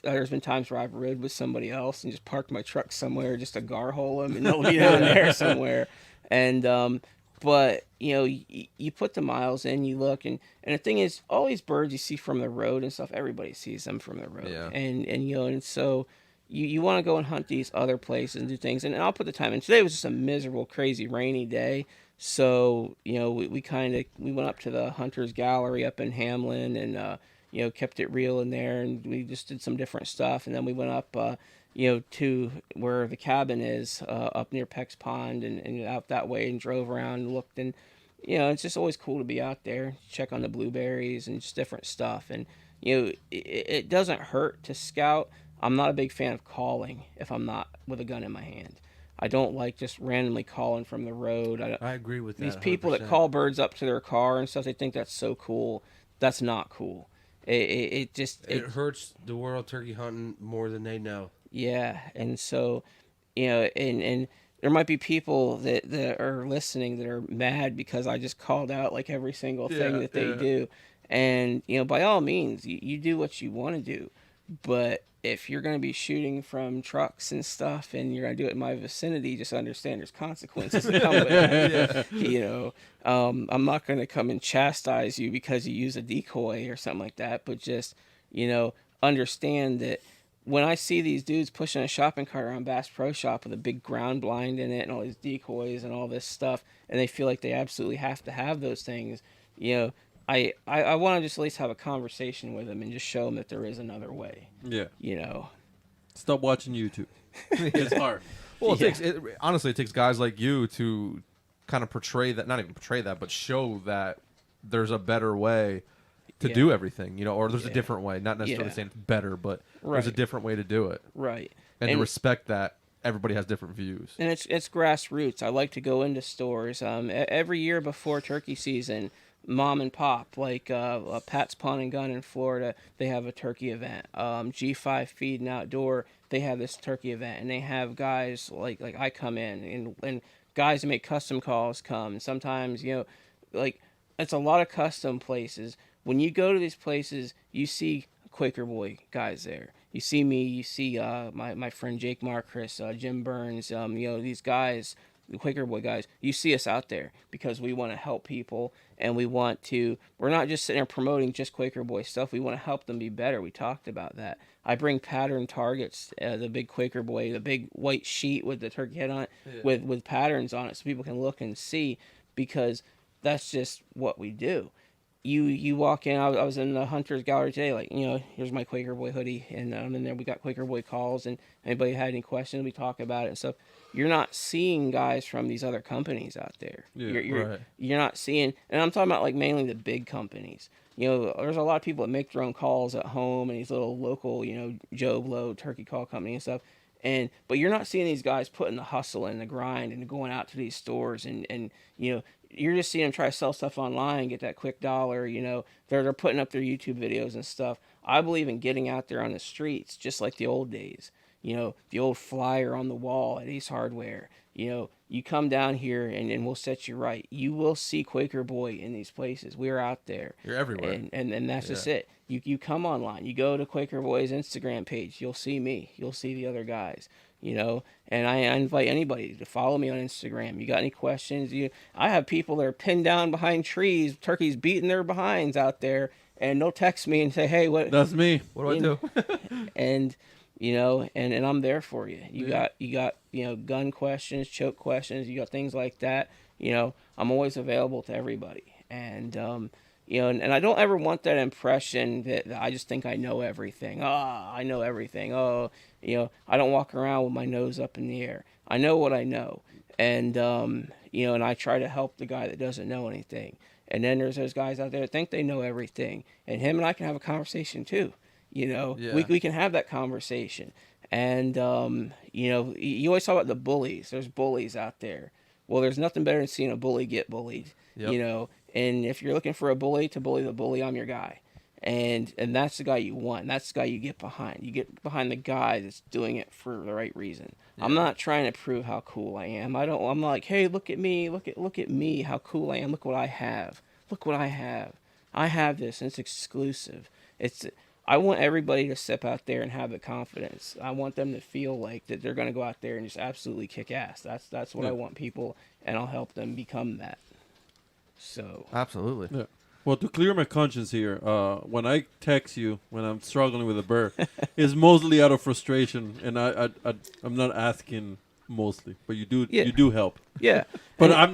there's been times where I've rode with somebody else and just parked my truck somewhere just to gar hole them, and they'll be down there somewhere. And but you put the miles in, you look, and the thing is, all these birds you see from the road and stuff, everybody sees them from the road. Yeah. And so you want to go and hunt these other places and do things, and I'll put the time in. Today was just a miserable, crazy, rainy day. So we went up to the Hunters Gallery up in Hamlin, and kept it real in there, and we just did some different stuff, and then we went up to where the cabin is, up near Peck's Pond, and out that way, and drove around and looked, and it's just always cool to be out there, check on the blueberries and just different stuff. And it doesn't hurt to scout. I'm not a big fan of calling if I'm not with a gun in my hand. I don't like just randomly calling from the road. I agree with that. These people 100%. that call birds up to their car and stuff, they think that's so cool. That's not cool. It hurts the world turkey hunting more than they know. Yeah, and so, and there might be people that are listening that are mad because I just called out like every single thing that they do. And, by all means, you do what you want to do. But if you're going to be shooting from trucks and stuff and you're going to do it in my vicinity, just understand there's consequences that come with that. You know, I'm not going to come and chastise you because you use a decoy or something like that, but just, you know, understand that when I see these dudes pushing a shopping cart around Bass Pro Shop with a big ground blind in it and all these decoys and all this stuff, and they feel like they absolutely have to have those things, you know, I want to just at least have a conversation with them and just show them that there is another way. Yeah. You know. Stop watching YouTube. It's hard. Well, Yeah. honestly, it takes guys like you to kind of portray that, not even portray that, but show that there's a better way to Yeah. do everything, you know, or there's a Yeah. different way. Not necessarily Yeah. saying it's better, but there's a Right. different way to do it. Right. And to respect that everybody has different views. And it's grassroots. I like to go into stores. Every year before turkey season, mom and pop, like Pat's Pawn and Gun in Florida, they have a turkey event. G5 Feed and Outdoor, they have this turkey event, and they have guys like I come in and guys that make custom calls come. And sometimes, you know, like it's a lot of custom places. When you go to these places, you see Quaker Boy guys there. You see me. You see my friend Jake Marcus, Jim Burns. You know, these guys, the Quaker Boy guys. You see us out there because we want to help people, and we want to. We're not just sitting there promoting just Quaker Boy stuff. We want to help them be better. We talked about that. I bring pattern targets, the big Quaker Boy, the big white sheet with the turkey head on it, with patterns on it, so people can look and see, because that's just what we do. You walk in. I was in the Hunter's Gallery today. Like, you know, here's my Quaker Boy hoodie, and I'm in there. We got Quaker Boy calls, and anybody had any questions, we talk about it and stuff. You're not seeing guys from these other companies out there. Yeah, You're not seeing, and I'm talking about like mainly the big companies. You know, there's a lot of people that make their own calls at home, and these little local, you know, Joe Blow turkey call company and stuff. But you're not seeing these guys putting the hustle and the grind and going out to these stores and you know, you're just seeing them try to sell stuff online, get that quick dollar. You know, they're putting up their YouTube videos and stuff. I believe in getting out there on the streets, just like the old days. You know, the old flyer on the wall at Ace Hardware. You know, you come down here and we'll set you right. You will see Quaker Boy in these places. We're out there. You're everywhere. And that's just it. You come online. You go to Quaker Boy's Instagram page. You'll see me. You'll see the other guys. You know, and I invite anybody to follow me on Instagram. You got any questions? I have people that are pinned down behind trees, turkeys beating their behinds out there, and they'll text me and say, "Hey, what?" That's me. What do I do? And you know, and I'm there for you. You got you know, gun questions, choke questions. You got things like that. You know, I'm always available to everybody. And you know, and I don't ever want that impression that I just think I know everything. I know everything. You know, I don't walk around with my nose up in the air. I know what I know. And, you know, and I try to help the guy that doesn't know anything. And then there's those guys out there that think they know everything. And him and I can have a conversation too. You know, we can have that conversation. And, you know, you always talk about the bullies. There's bullies out there. Well, there's nothing better than seeing a bully get bullied, you know. And if you're looking for a bully to bully the bully, I'm your guy. And that's the guy you want. That's the guy you get behind. You get behind the guy that's doing it for the right reason. Yeah. I'm not trying to prove how cool I am. I'm like, hey, look at me. Look at me. How cool I am. Look what I have. Look what I have. I have this, and it's exclusive. I want everybody to step out there and have the confidence. I want them to feel like that they're going to go out there and just absolutely kick ass. That's what I want people, and I'll help them become that. So Absolutely. Yeah. Well, to clear my conscience here, when I text you when I'm struggling with a bird, it's mostly out of frustration, and I'm not asking mostly, but you do help. Yeah. But I'm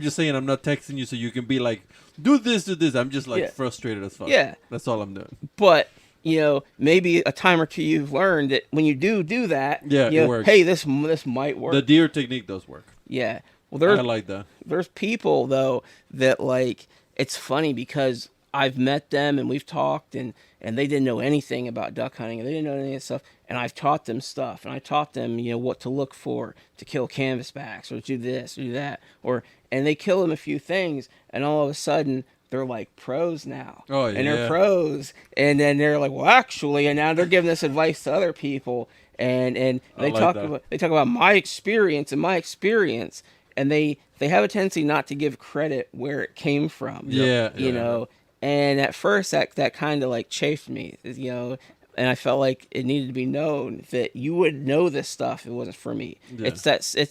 just saying I'm not texting you so you can be like, do this. I'm just like frustrated as fuck. Yeah. That's all I'm doing. But you know, maybe a time or two you've learned that when you do that, it you know, works. hey, this might work. The deer technique does work. Yeah. Well, I like that. There's people though that like, it's funny because I've met them and we've talked and they didn't know anything about duck hunting and they didn't know any of that stuff, and I've taught them stuff, and I taught them, you know, what to look for to kill canvasbacks or do this or do that, and they kill them a few things, and all of a sudden they're like pros now. Oh yeah. And they're pros, and then they're like, well, actually, and now they're giving this advice to other people, and they talk about my experience, and they have a tendency not to give credit where it came from. Yeah. You know, And at first, that kind of like chafed me, and I felt like it needed to be known that you would know this stuff if it wasn't for me. Yeah. It's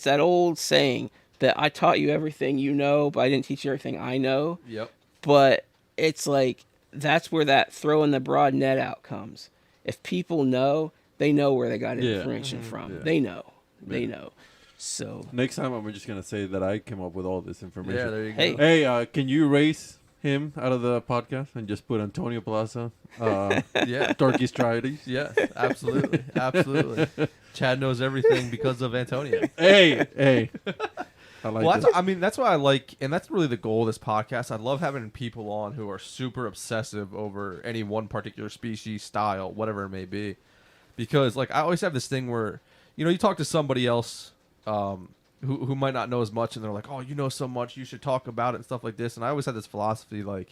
that old saying that I taught you everything you know, but I didn't teach you everything I know. Yep. But it's like that's where that throwing the broad net out comes. If people know, they know where they got information from. Yeah. They know. They know. So Next time, I'm just gonna say that I came up with all this information. Yeah, there you go. Hey. Hey, can you erase him out of the podcast and just put Antonio Plaza, Yeah. Turkey Strides? Yes, absolutely. Absolutely. Chad knows everything because of Antonio. Hey. I like Well, this. that's what I like, and that's really the goal of this podcast. I love having people on who are super obsessive over any one particular species, style, whatever it may be. Because, like, I always have this thing where, you talk to somebody else who might not know as much, and they're like, oh, you know so much, you should talk about it and stuff like this. And I always had this philosophy, like,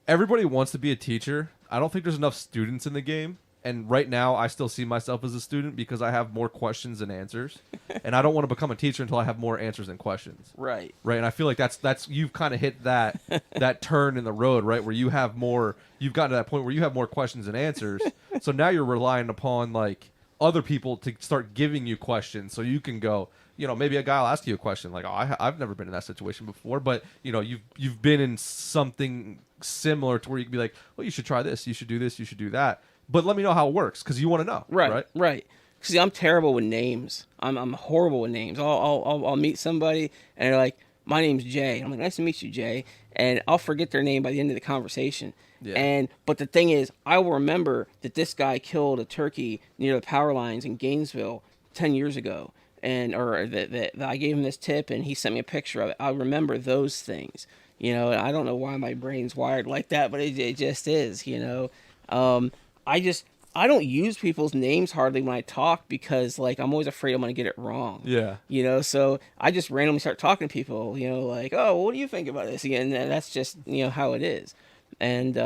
everybody wants to be a teacher. I don't think there's enough students in the game. And right now, I still see myself as a student because I have more questions than answers. And I don't want to become a teacher until I have more answers than questions. right. Right, and I feel like that's you've kind of hit that turn in the road, right, where you've gotten to that point where you have more questions than answers. So now you're relying upon like other people to start giving you questions, so you can go. Maybe a guy will ask you a question like, "Oh, I've never been in that situation before," but you've been in something similar to where you can be like, "Well, you should try this, you should do this, you should do that." But let me know how it works because you want to know, Right. See, I'm terrible with names. I'm horrible with names. I'll meet somebody and they're like, "My name's Jay." I'm like, "Nice to meet you, Jay," and I'll forget their name by the end of the conversation. Yeah. But the thing is, I will remember that this guy killed a turkey near the power lines in Gainesville 10 years ago, or that I gave him this tip and he sent me a picture of it. I remember those things. And I don't know why my brain's wired like that, but it just is. I don't use people's names hardly when I talk because like I'm always afraid I'm gonna get it wrong. Yeah. So I just randomly start talking to people, like, "Oh, what do you think about this?" Again, and that's just how it is. And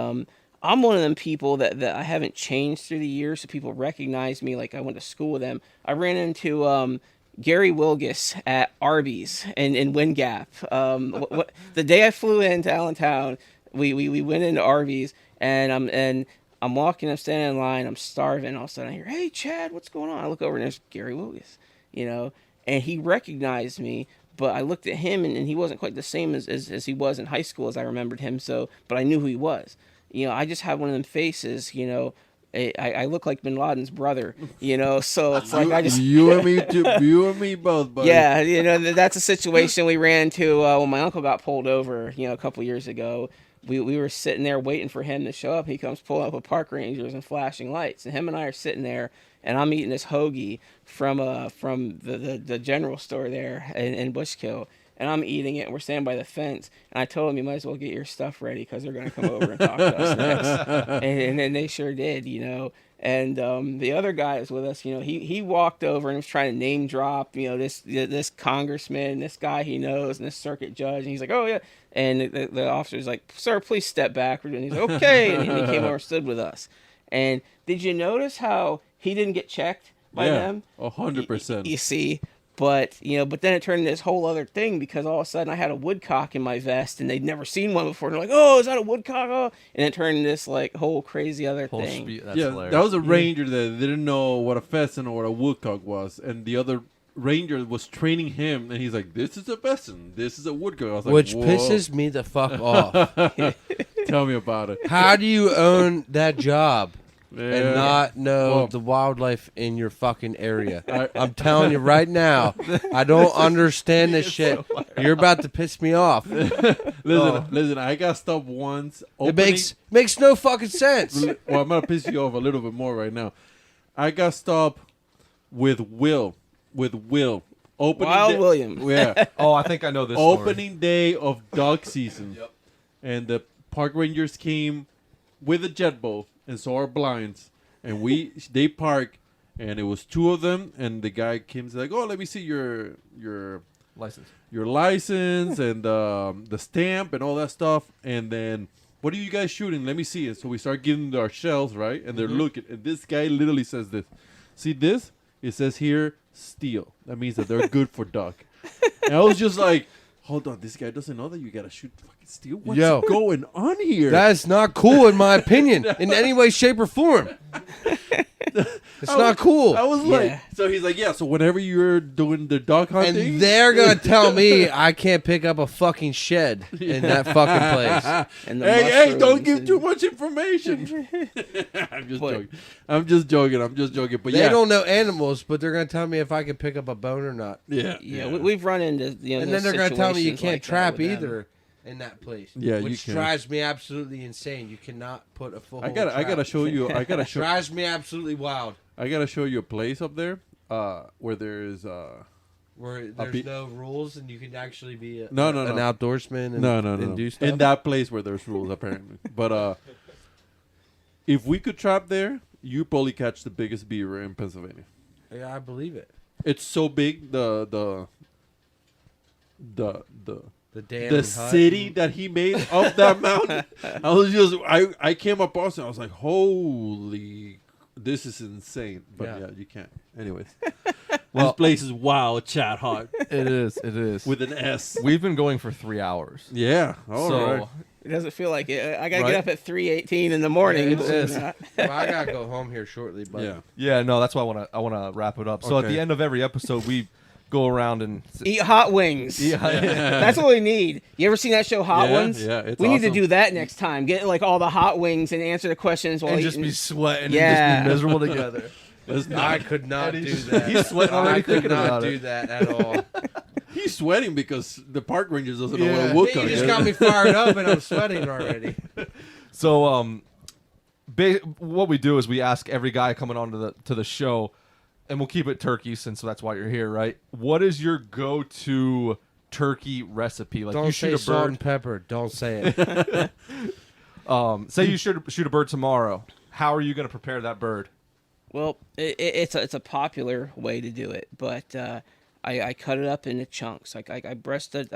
I'm one of them people that I haven't changed through the years, so people recognize me. Like I went to school with them. I ran into Gary Wilgus at Arby's in Wind Gap. The day I flew into Allentown, we went into Arby's and I'm walking, I'm standing in line, I'm starving. All of a sudden I hear, "Hey, Chad, what's going on?" I look over and there's Gary Wilgus, and he recognized me, but I looked at him and he wasn't quite the same as he was in high school as I remembered him. So, but I knew who he was. I just have one of them faces, I look like Bin Laden's brother, so it's like I just... You and me too. You and me both, buddy. Yeah, that's a situation we ran into when my uncle got pulled over, a couple years ago. We were sitting there waiting for him to show up. He comes pulling up with park rangers and flashing lights, and him and I are sitting there, and I'm eating this hoagie from the general store there in Bushkill, and I'm eating it, and we're standing by the fence, and I told him, "You might as well get your stuff ready because they're going to come over and talk to us next." And then they sure did, And the other guy was with us, he walked over and was trying to name drop, this congressman, this guy he knows, and this circuit judge, and he's like, "Oh yeah," and the officer's like, "Sir, please step backward," and he's like, "Okay," and he came over and stood with us. And did you notice how he didn't get checked by them? 100%. You see. But then it turned into this whole other thing because all of a sudden I had a woodcock in my vest and they'd never seen one before. They're like, "Oh, is that a woodcock?" Oh. And it turned into this like whole crazy other thing. That's Yeah, hilarious. that was a ranger that didn't know what a pheasant or what a woodcock was, and the other ranger was training him, and he's like, "This is a pheasant, this is a woodcock." I was like, Which "Whoa." pisses me the fuck off. Tell me about it. How do you own that job Yeah. and not know Well- the wildlife in your fucking area? I'm telling you right now, I don't understand this shit. You're about to piss me off. Listen, I got stopped once. It makes no fucking sense. Well, I'm gonna piss you off a little bit more right now. I got stopped with Will. Opening Wild day- William. Yeah. Oh, I think I know this story. Opening day of duck season. Yep. And the park rangers came with a jet boat and saw our blinds. And they parked, and it was two of them. And the guy came and said, like, "Oh, let me see your license and the stamp and all that stuff." And then, "What are you guys shooting? Let me see it." So we start giving them our shells, right? And they're looking. And this guy literally says this. "See this? It says here, steel. That means that they're good for duck." And I was just like, hold on, this guy doesn't know that you gotta shoot fucking steel. What's Yo. going on here? That's not cool, in my opinion, in any way, shape, or form. It's not cool. I was Yeah. like, so he's like, yeah. So whenever you're doing the dog hunting, And they're gonna tell me I can't pick up a fucking shed in that fucking place. And the hey, don't mushrooms give and- too much information. I'm just But- joking. I'm just joking. But They yeah, don't know animals, but they're gonna tell me if I can pick up a bone or not. yeah, Yeah, we've run into And then they're gonna tell me you situations can't like that trap with them. either in that place. Yeah, you which can't. drives me absolutely insane. You cannot put a full. I gotta show you. I gotta show. Drives me absolutely wild. I gotta show you a place up there, where there's Where there's be- no rules and you can actually be an No. outdoorsman and, no. and do stuff. In that place where there's rules apparently. But if we could trap there, you probably catch the biggest beaver in Pennsylvania. Yeah, I believe it. It's so big. The The damn the city that he made up that mountain. I came across it. I was like, holy, this is insane. But Yeah. yeah, you can't. Anyways, this place is wild, chat hot It is. with an S. We've been going for 3 hours. Yeah. All so right. It doesn't feel like it. I gotta Right? get up at 3:18 in the morning. Yeah, believe it is. or not. Well, I gotta go home here shortly, but Yeah. yeah, no, that's why I wanna wrap it up. So at Okay. the end of every episode, we go around and Eat hot wings. yeah, That's what we need. You ever seen that show Hot Yeah, Ones? yeah, it's we need to awesome. do that next time. Get like all the hot wings and answer the questions while and just eating. be sweating Yeah. and just be miserable together. I could not And do he's- that. he's sweating already I could thinking not about do it. that at all. He's sweating because the park rangers doesn't know what Yeah. a woodcock You is. just got me fired up, and I'm sweating already. So what we do is we ask every guy coming on to the show, and we'll keep it turkey since that's why you're here, right? What is your go-to turkey recipe? Like Don't you say shoot a salt bird. and pepper. Don't say it. Say you shoot a bird tomorrow. How are you going to prepare that bird? Well, it's a popular way to do it, but I cut it up into chunks. Like I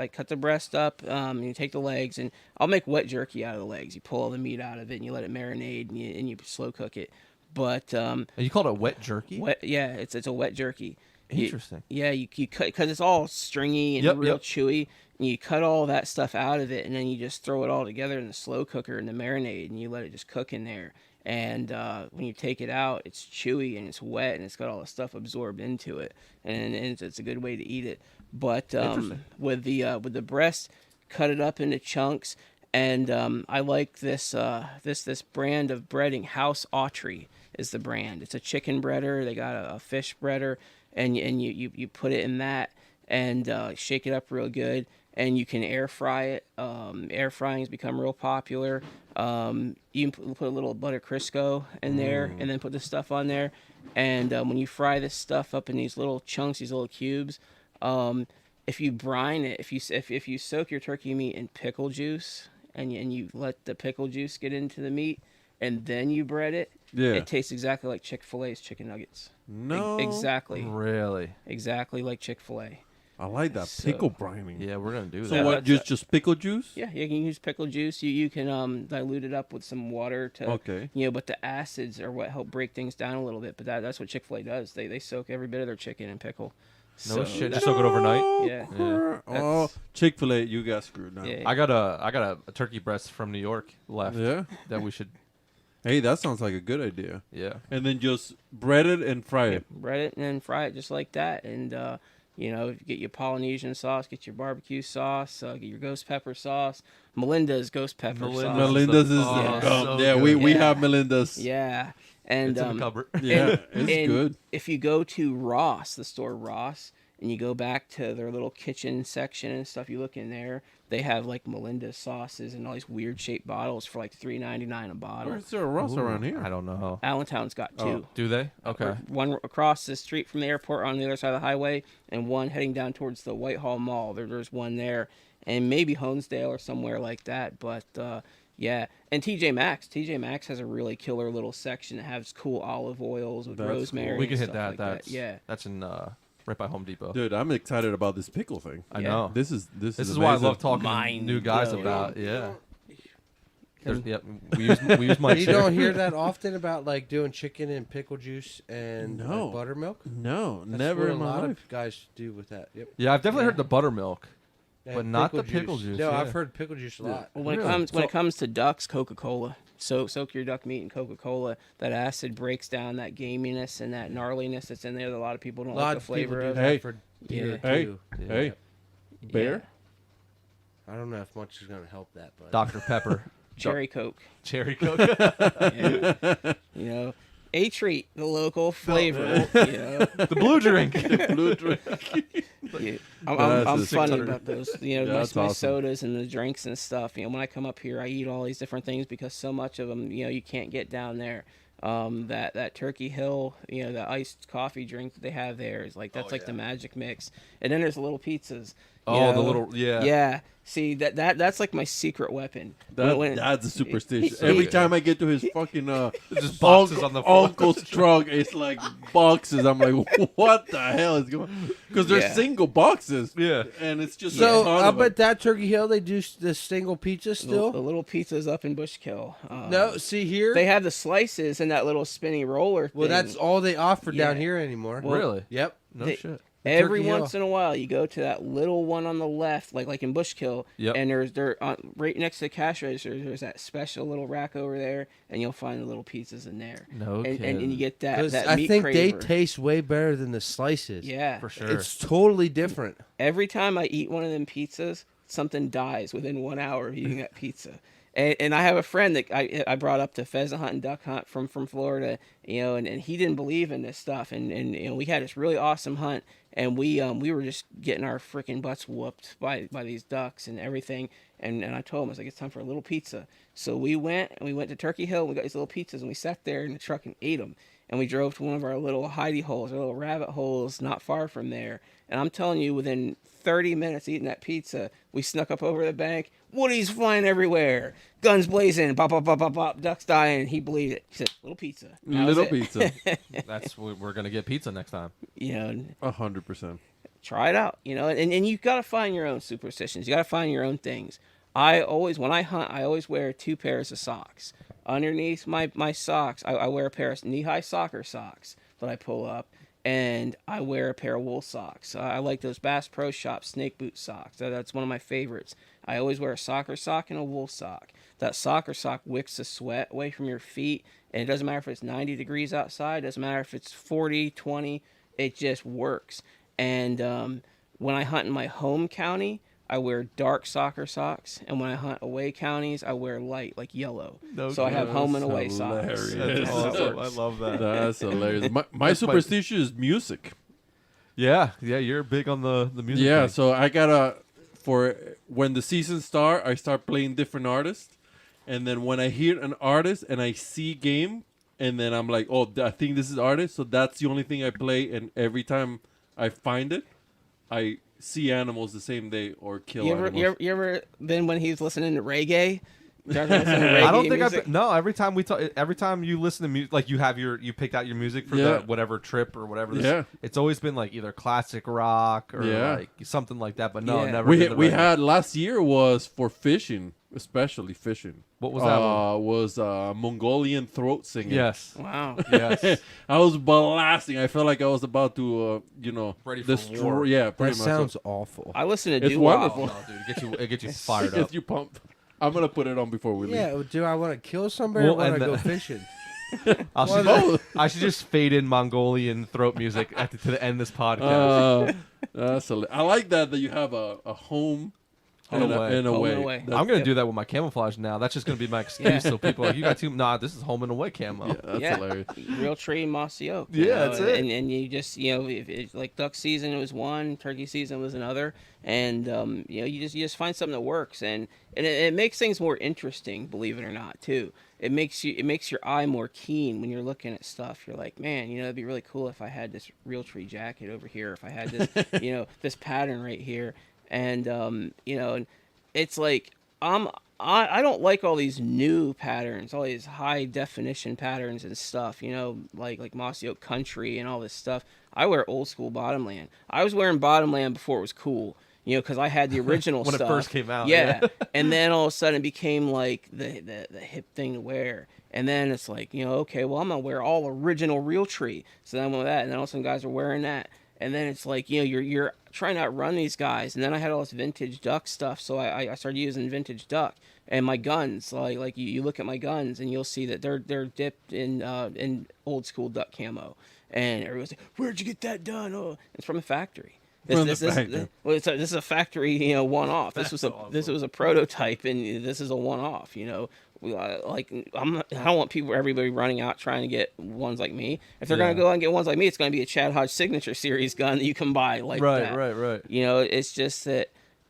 cut the breast up. And you take the legs, and I'll make wet jerky out of the legs. You pull all the meat out of it, and you let it marinate, and you slow cook it. But And you called it wet jerky? it's a wet jerky. Interesting. You cut because it's all stringy and Yep, real yep. chewy. And you cut all that stuff out of it, and then you just throw it all together in the slow cooker in the marinade, and you let it just cook in there. And when you take it out, it's chewy and it's wet, and it's got all the stuff absorbed into it, and it's a good way to eat it. But with the breast, cut it up into chunks, and I like this brand of breading. House Autry is the brand. It's a chicken breader. They got a fish breader, and you put it in that and shake it up real good. And you can air fry it. Air frying has become real popular. You can put a little butter Crisco in there, and then put the stuff on there. And when you fry this stuff up in these little chunks, these little cubes, if you brine it, if you soak your turkey meat in pickle juice, and you let the pickle juice get into the meat, and then you bread it, Yeah. it tastes exactly like Chick-fil-A's chicken nuggets. No. Exactly like Chick-fil-A. I like that So- pickle brining. Yeah, we're going to do So that. what? Just pickle juice? Yeah, you can use pickle juice. You can dilute it up with some water to Okay. but the acids are what help break things down a little bit. But that's what Chick-fil-A does. They soak every bit of their chicken in pickle. No shit, that- just soak it overnight? Yeah. Oh, Chick-fil-A, you got screwed now. Yeah. I got a turkey breast from New York left Yeah. that we should, Hey, that sounds like a good idea. yeah. And then just bread it and fry it. Bread it and then fry it just like that. And get your Polynesian sauce, get your barbecue sauce, get your ghost pepper sauce. Melinda's ghost pepper sauce. Melinda's is Oh, so yeah. good. We Yeah. have Melinda's. Yeah. And It's in the cupboard. Yeah, it's and good. If you go to Ross, the store Ross, and you go back to their little kitchen section and stuff, you look in there, they have like Melinda's sauces and all these weird shaped bottles for like $3.99 a bottle. Where's there a Ross around here? I don't know. Allentown's got two. Do they? Okay. One across the street from the airport on the other side of the highway, and one heading down towards the Whitehall Mall. There's one there, and maybe Honesdale or somewhere like that. But yeah, and TJ Maxx. TJ Maxx has a really killer little section that has cool olive oils with That's rosemary. cool. We can and hit stuff that. like That's yeah. That's in right by Home Depot. Dude, I'm excited about this pickle thing. I Yeah. know. This is This is why I amazing. love talking to Mind new guys blowing. about. Yeah. Yep. We use my You chair. don't hear that often about like doing chicken and pickle juice and No. buttermilk. No, That's never what in a my lot life. of guys do with that. Yep. Yeah, I've definitely Yeah. heard the buttermilk. But not the pickle juice, No, yeah. I've heard pickle juice a lot. Well, when it comes to ducks, Coca-Cola. Soak your duck meat in Coca-Cola. That acid breaks down that gaminess and that gnarliness that's in there that a lot of people don't A lot like the of people flavor do of. that Hey. for Yeah. beer Hey, too. hey, bear. I don't know if much is gonna help that, but Dr. Pepper, Cherry Coke. cherry Coke. Yeah. You know, a treat, the local flavor. You know, The blue drink. Blue drink. yeah. That's I'm a funny 600. about those. You know, Yeah, my that's awesome. sodas and the drinks and stuff. You know, when I come up here, I eat all these different things because so much of them, you know, you can't get down there. That Turkey Hill, you know, the iced coffee drink that they have there is like that's like the magic mix. And then there's the little pizzas. you Oh, the know? little yeah. Yeah. See that's like my secret weapon. That's a superstition. Every time I get to his fucking Just boxes on the floor. uncle's truck, it's like boxes. I'm like, what the hell is going? Because they're Yeah. single boxes. Yeah. and it's just so a ton up of them. at that Turkey Hill, they do the single pizza the still. little pizzas up in Bushkill. No, see here. They have the slices and that little spinny roller. well, thing. that's all they offer down Yeah. here anymore. Well, Really? Yep. No they- shit. Every Turkey Hill. once in a while, you go to that little one on the left, like in Bushkill, Yep. and there right next to the cash register. There's that special little rack over there, and you'll find the little pizzas in there. No and you kidding. get that 'Cause that I meat think they craver. taste way better than the slices. Yeah, For sure. It's totally different. every time I eat one of them pizzas, something dies within 1 hour of eating that pizza. And I have a friend that I brought up to pheasant hunt and duck hunt from Florida, you know, and he didn't believe in this stuff, and you know, we had this really awesome hunt, and we were just getting our freaking butts whooped by these ducks and everything, and I told him, I was like, it's time for a little pizza. So we went to Turkey Hill, and we got these little pizzas, and we sat there in the truck and ate them, and we drove to one of our little hidey holes, our little rabbit holes, not far from there, and I'm telling you, within 30 minutes eating that pizza, we snuck up over the bank. Woodies flying everywhere, guns blazing, pop, pop, pop, pop, pop, ducks dying. He believed it. He said, "Little pizza." That was Little it. pizza, That's we're gonna get pizza next time. You know, 100%. try it out. You know, and you got to find your own superstitions. You got to find your own things. When I hunt, I always wear 2 pairs of socks. Underneath my socks, I wear a pair of knee-high soccer socks that I pull up. And I wear a pair of wool socks. I like those Bass Pro Shop snake boot socks. That's one of my favorites. I always wear a soccer sock and a wool sock. That soccer sock wicks the sweat away from your feet. And it doesn't matter if it's 90 degrees outside. It doesn't matter if it's 40, 20. It just works. And when I hunt in my home county, I wear dark soccer socks. And when I hunt away counties, I wear light, like yellow. So I have home and away socks. hilarious. That's awesome. I love that. That's hilarious. My That's my- superstition is music. Yeah, you're big on the music. Yeah, thing. so I gotta for when the season start, I start playing different artists, and then when I hear an artist and I see game, and then I'm like, oh, I think this is artist, so that's the only thing I play, and every time I find it, I see animals the same day or kill animals. You ever been when he's listening to reggae? I don't think I've no. Every time we talk, every time you listen to music, like you picked out your music for Yeah. the whatever trip or whatever. Yeah. It's always been like either classic rock or Yeah. like something like that. But no, Yeah. never. We did the we reggae. had last year was for fishing, especially fishing. What was that one? Was Mongolian throat singing. Yes. Wow. Yes. I was blasting. I felt like I was about to, Ready for destroy. war. Yeah, That pretty much. sounds awful. I listen to It's doo-wop. wonderful. Oh, dude, it gets you fired Gets up. you pumped. I'm gonna put it on before we leave. Yeah, do I want to kill somebody Well, or want and to go the- fishing? I should just fade in Mongolian throat music to the end of this podcast. I like that you have a home Home and and away. and Home away. and away. That's- I'm gonna do that with my camouflage now. That's just gonna be my excuse. Yeah. So people are like, you got two. Nah, this is home and away camo. yeah, that's Yeah. hilarious. Real tree, mossy oak. Yeah, that's it. And you just, if like duck season was one, turkey season was another, and you just find something that works, and it makes things more interesting, believe it or not, too. It makes your eye more keen when you're looking at stuff. You're like, man, it'd be really cool if I had this real tree jacket over here, if I had this, this pattern right here, and and it's like I don't like all these new patterns, all these high definition patterns and stuff, like Mossy Oak Country and all this stuff. I wear old school Bottomland. I was wearing Bottomland before it was cool, because I had the original When it stuff. first came out, Yeah. yeah. And then all of a sudden it became like the hip thing to wear. And then it's like, okay, well, I'm going to wear all original Realtree. So then I went with that. And then all of a sudden guys are wearing that. And then it's like, you're trying to outrun these guys. And then I had all this vintage duck stuff, so I started using vintage duck. And my guns, like you look at my guns and you'll see that they're dipped in old school duck camo. And everyone's like, "Where'd you get that done?" Oh, it's from the factory. This is a factory, one-off. This was this was a prototype, and this is a one-off. I don't want everybody running out trying to get ones like me. If they're gonna go out and get ones like me, it's gonna be a Chad Hodge signature series gun that you can buy like that. Right. It's just that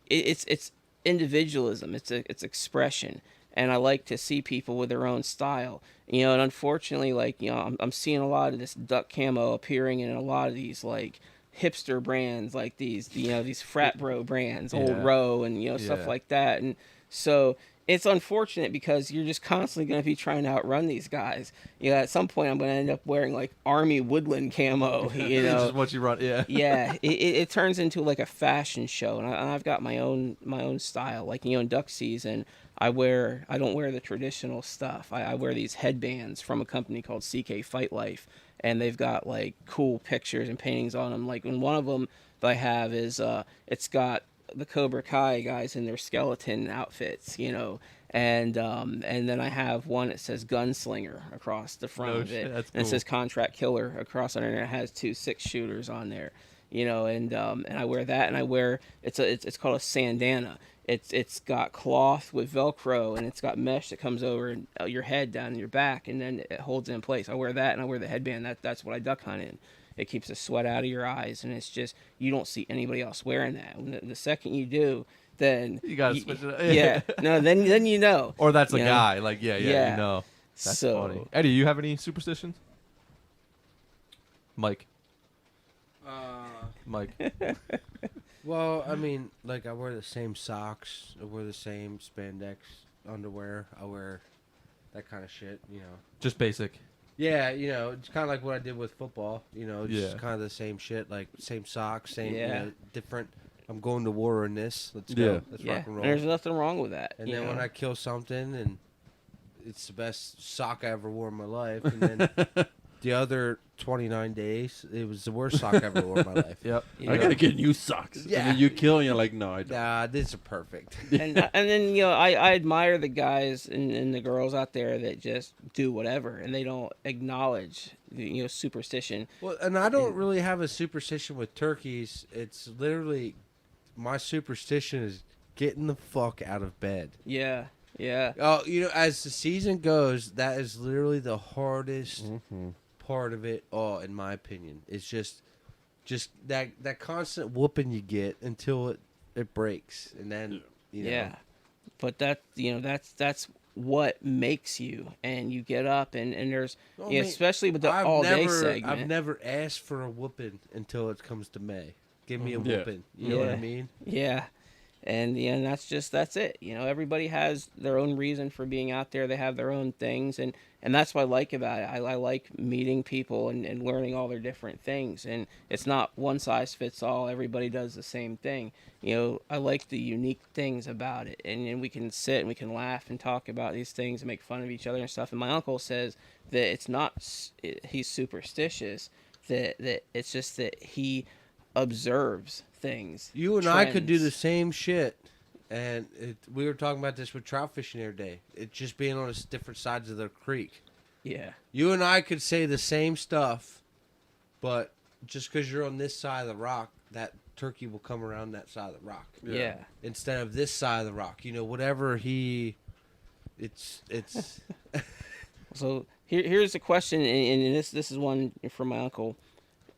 it's individualism. It's expression, and I like to see people with their own style. And unfortunately, I'm seeing a lot of this duck camo appearing in a lot of these hipster brands, like these frat bro brands, Old Row, and stuff like that. And so it's unfortunate because you're just constantly going to be trying to outrun these guys. At some point I'm going to end up wearing Army Woodland camo. This is what you run. Yeah. It turns into a fashion show, and I've got my own style. In duck season, I don't wear the traditional stuff. I wear these headbands from a company called CK Fight Life, and they've got cool pictures and paintings on them. And one of them that I have is it's got the Cobra Kai guys in their skeleton outfits, and then I have one that says Gunslinger across the front of it, that's cool. And it says Contract Killer across under, and it has 2 6-shooters on there, and I wear that, and I wear it's called a sandana. It's got cloth with Velcro, and it's got mesh that comes over your head down your back, and then it holds it in place. I wear that, and I wear the headband. That's what I duck hunt in. It keeps the sweat out of your eyes, and it's just, you don't see anybody else wearing that. When the second you do, then You gotta switch it up. Yeah, no, then you know. Or that's a You know? guy. That's So- funny. Eddie, you have any superstitions? Mike. Mike. Well, I mean, I wear the same socks. I wear the same spandex underwear. I wear that kind of shit, Just basic. Yeah, it's kind of like what I did with football. It's Yeah. kind of the same shit, same socks, same, Yeah. different. I'm going to war in this. Let's Yeah. go. Let's Yeah, rock and roll. there's nothing wrong with that. And you then know? when I kill something, and it's the best sock I ever wore in my life, and then the other 29 days, it was the worst sock I ever wore in my life. Yep. I gotta get new socks. Yeah. And then you kill, and you're like, no, I don't. Nah, these are perfect. and then I admire the guys and the girls out there that just do whatever, and they don't acknowledge superstition. Well, and I don't really have a superstition with turkeys. It's literally, my superstition is getting the fuck out of bed. Yeah. Oh, as the season goes, that is literally the hardest part of it all, in my opinion. It's just that constant whooping you get until it breaks, and then Yeah, but that's what makes you, and you get up and there's Well, I mean, especially with the I've all day never- segment. I've never asked for a whooping until it comes to May. Give me a Yeah. whooping. You know what I Yeah. mean? Yeah. And that's it. Everybody has their own reason for being out there. They have their own things, and that's what I like about it. I like meeting people and learning all their different things. And it's not one size fits all. Everybody does the same thing. I like the unique things about it, and we can sit and we can laugh and talk about these things and make fun of each other and stuff. And my uncle says that it's not he's superstitious. That it's just that he observes things. You and I could do the trends. same shit, and we were talking about this with trout fishing the other day. It's just being on different sides of the creek. Yeah. You and I could say the same stuff, but just because you're on this side of the rock, that turkey will come around that side of the rock. Yeah. Instead of this side of the rock. Whatever it's So here's the question, and this is one from my uncle,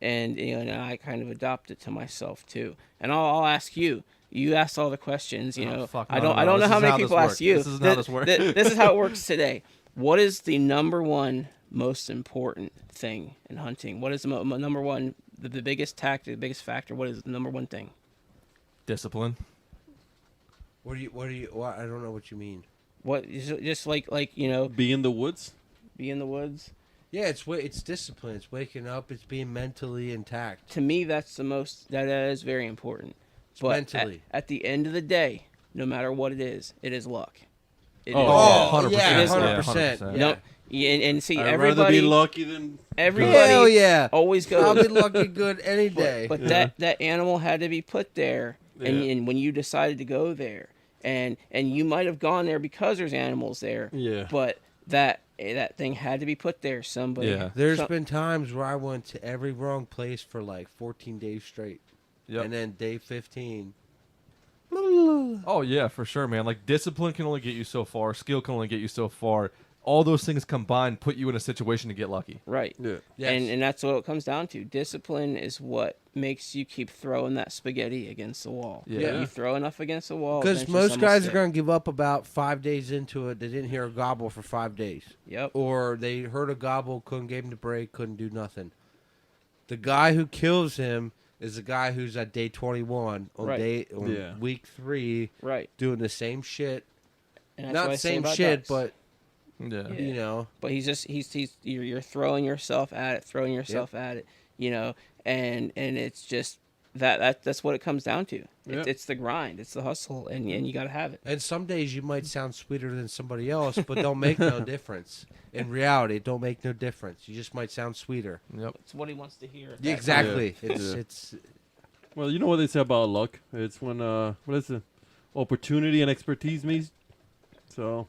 and and I kind of adopt it to myself too. And I'll ask you. You asked all the questions. fuck, I no, don't no, know this how is many how this people ask works. you. This isn't how this works. This is how it works today. What is the number one most important thing in hunting? What is the number one, the biggest tactic, the biggest factor? What is the number one thing? Discipline. what I don't know what you mean. What just like Be in the woods. be in the woods. Yeah, it's discipline. It's waking up. It's being mentally intact. To me, that is very important. But mentally. at the end of the day, no matter what it is luck. It Oh, is. yeah, It is 100%. 100%. No, yeah, and see, I'd rather everybody, be lucky than everybody Hell yeah. always I'll be goes. lucky good any day. But that animal had to be put there, and, Yeah. and when you decided to go there, and you might have gone there because there's animals there. Yeah. But that thing had to be put there. Somebody. Yeah. There's some- been times where I went to every wrong place for like 14 days straight. Yep. And then day 15. Oh yeah, for sure, man. Like discipline can only get you so far. Skill can only get you so far. All those things combined put you in a situation to get lucky. Right. Yeah. Yes. And that's what it comes down to. Discipline is what makes you keep throwing that spaghetti against the wall. Yeah. You throw enough against the wall. Because eventually most something will guys are stick. going to give up about 5 days into it. They didn't hear a gobble for 5 days. Yep. Or they heard a gobble, couldn't get him to break, couldn't do nothing. The guy who kills him is the guy who's at day 21 on Right. Yeah. week 3 Right. doing the same shit. And that's Not what I the say same about shit, ducks. but Yeah. Yeah. you know. But you're throwing yourself at it, you know, and it's just that's what it comes down to. Yeah. It's the grind, it's the hustle, and you got to have it. And some days you might sound sweeter than somebody else, but don't make no difference. In reality, it don't make no difference. You just might sound sweeter. Yep. It's what he wants to hear. at Yeah, that exactly. Yeah. It's Yeah. it's Well, you know what they say about luck? It's when what is it? Opportunity and expertise meet. So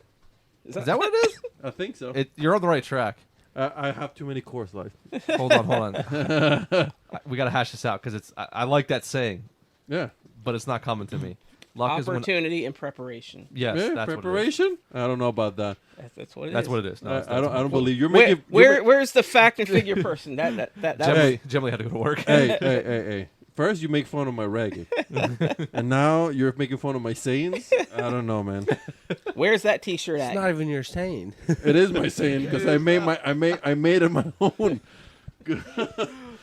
time. Is that what it is? I think so. You're on the right track. I have too many course life. Hold on. We gotta hash this out because I like that saying, Yeah. but it's not coming to me. Luck is when. Opportunity and preparation. Yes, Yeah, that's preparation. I don't know about that. That's what it is. What it is. No, it's- I don't. I don't believe you're Where, making. where's the fact and figure person? That Hey. Jimmy had to go to work. Hey. First, you make fun of my reggae, and now you're making fun of my sayings. I don't know, man. where's that T-shirt it's at? not even your saying. It is my saying because I made it my own.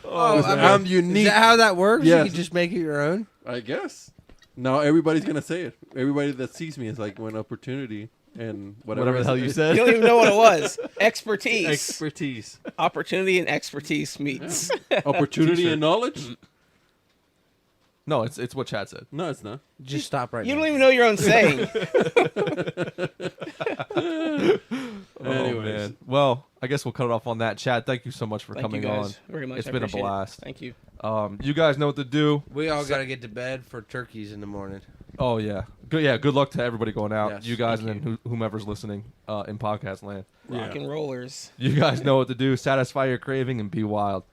Oh, I'm unique. Is that how that works? Yes. You can just make it your own? I guess. Now everybody's gonna say it. Everybody that sees me is like when opportunity and Whatever the hell you You said. don't even know what it was. Expertise, Expertise, opportunity, and expertise meets. opportunity, T-shirt. and knowledge. No, it's what Chad said. No, it's not. Just stop right You now. don't even know your own saying. Oh Anyways. man. Well, I guess we'll cut it off on that. Chad, thank you so much for Thank you coming guys on. very much. It's I been a appreciate it. blast. Thank you. You guys know what to do. We all got to get to bed for turkeys in the morning. Oh yeah. Good luck to everybody going out. Yes, You guys thank and then whomever's listening in podcast land. Rock and rollers. You guys know what to do. Satisfy your craving and be wild.